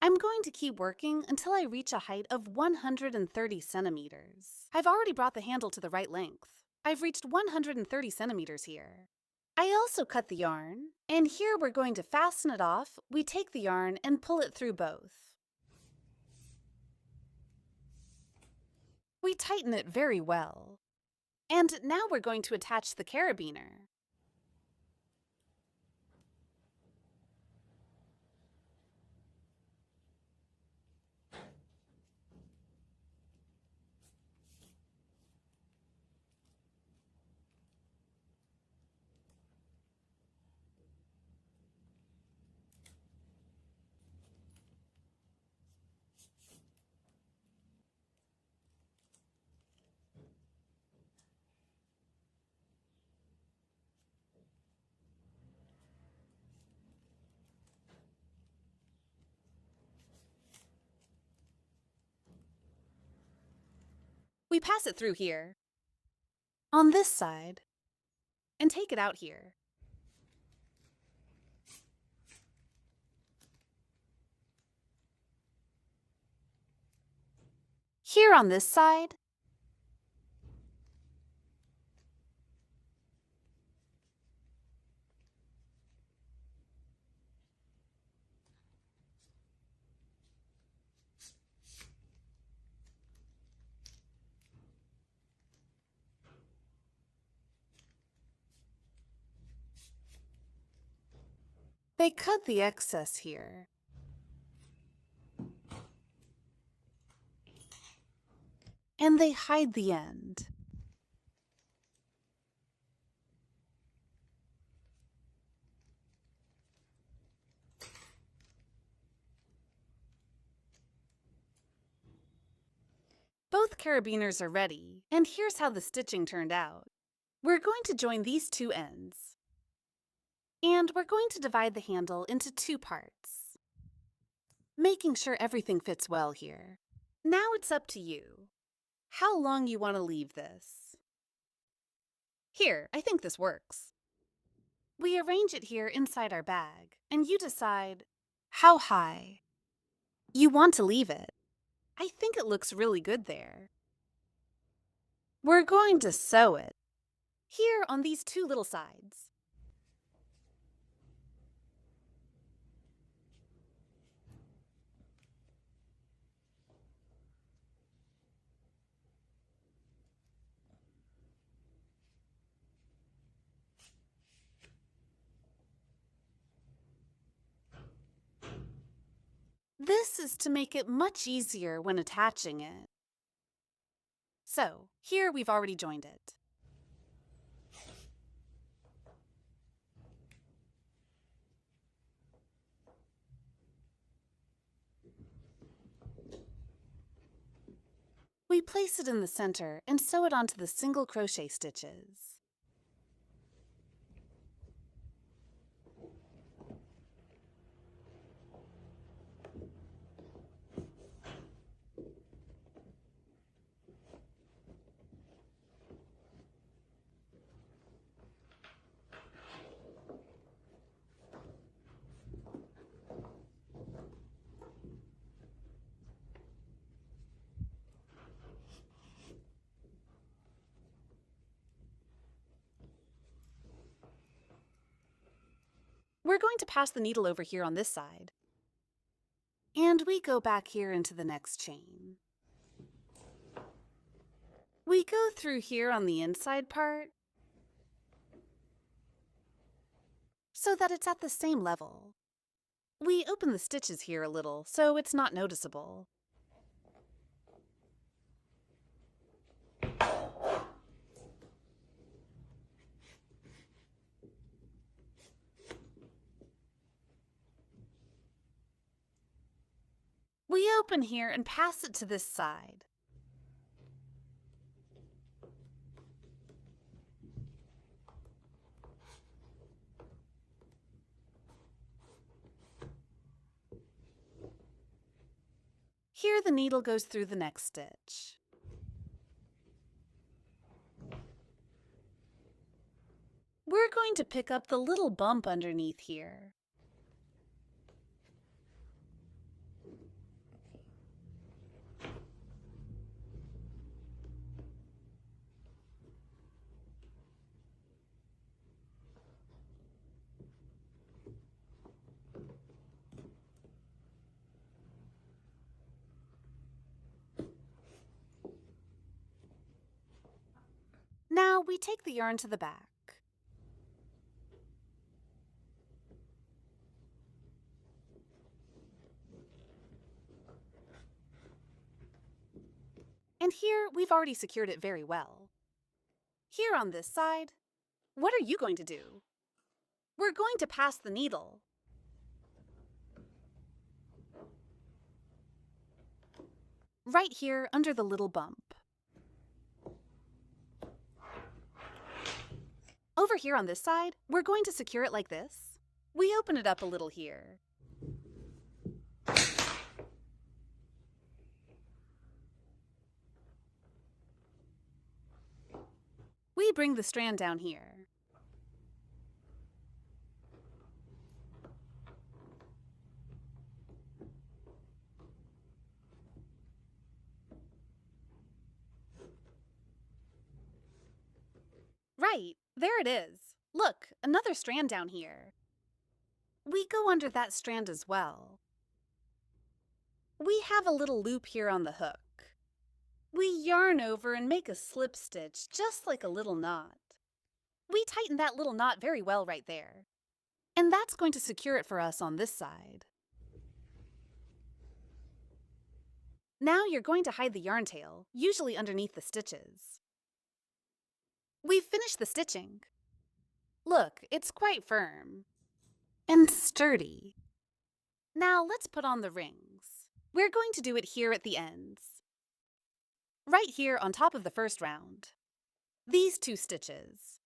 I'm going to keep working until I reach a height of 130 centimeters. I've already brought the handle to the right length. I've reached 130 centimeters here. I also cut the yarn, and here we're going to fasten it off. We take the yarn and pull it through both. We tighten it very well. And now we're going to attach the carabiner. We pass it through here, on this side, and take it out here. Here on this side, they cut the excess here. And they hide the end. Both carabiners are ready, and here's how the stitching turned out. We're going to join these 2 ends. And we're going to divide the handle into 2 parts, making sure everything fits well here. Now it's up to you. How long you want to leave this? Here, I think this works. We arrange it here inside our bag, and you decide how high you want to leave it. I think it looks really good there. We're going to sew it here on these 2 little sides. This is to make it much easier when attaching it. So, here we've already joined it. We place it in the center and sew it onto the single crochet stitches. We're going to pass the needle over here on this side. And we go back here into the next chain. We go through here on the inside part so that it's at the same level. We open the stitches here a little, so it's not noticeable. We open here and pass it to this side. Here the needle goes through the next stitch. We're going to pick up the little bump underneath here. Now we take the yarn to the back. And here we've already secured it very well. Here on this side, what are you going to do? We're going to pass the needle. Right here under the little bump. Over here on this side, we're going to secure it like this. We open it up a little here. We bring the strand down here. Right, there it is. Look, another strand down here. We go under that strand as well. We have a little loop here on the hook. We yarn over and make a slip stitch, just like a little knot. We tighten that little knot very well right there. And that's going to secure it for us on this side. Now you're going to hide the yarn tail, usually underneath the stitches. We've finished the stitching. Look, it's quite firm and sturdy. Now let's put on the rings. We're going to do it here at the ends. Right here on top of the first round. These 2 stitches.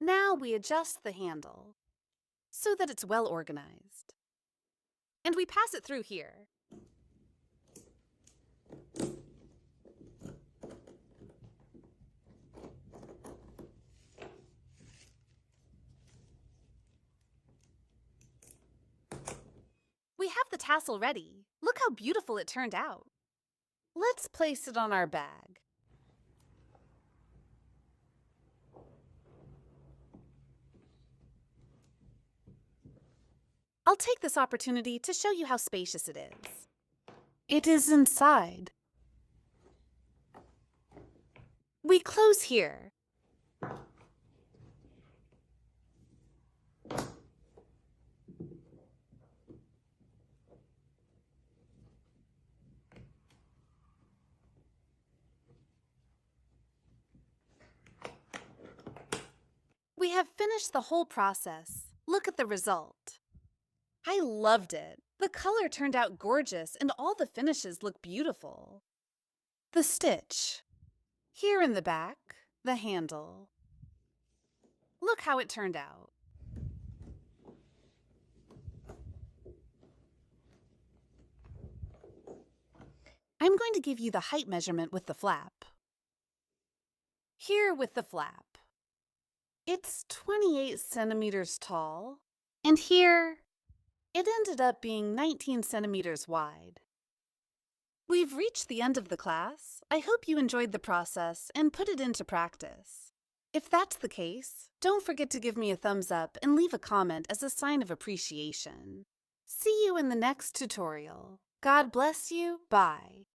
Now we adjust the handle so that it's well organized. And we pass it through here. We have the tassel ready. Look how beautiful it turned out. Let's place it on our bag. I'll take this opportunity to show you how spacious it is. It is inside. We close here. We have finished the whole process. Look at the result. I loved it. The color turned out gorgeous and all the finishes look beautiful. The stitch. Here in the back, the handle. Look how it turned out. I'm going to give you the height measurement with the flap. Here with the flap. It's 28 centimeters tall, and here it ended up being 19 centimeters wide. We've reached the end of the class. I hope you enjoyed the process and put it into practice. If that's the case, don't forget to give me a thumbs up and leave a comment as a sign of appreciation. See you in the next tutorial. God bless you. Bye.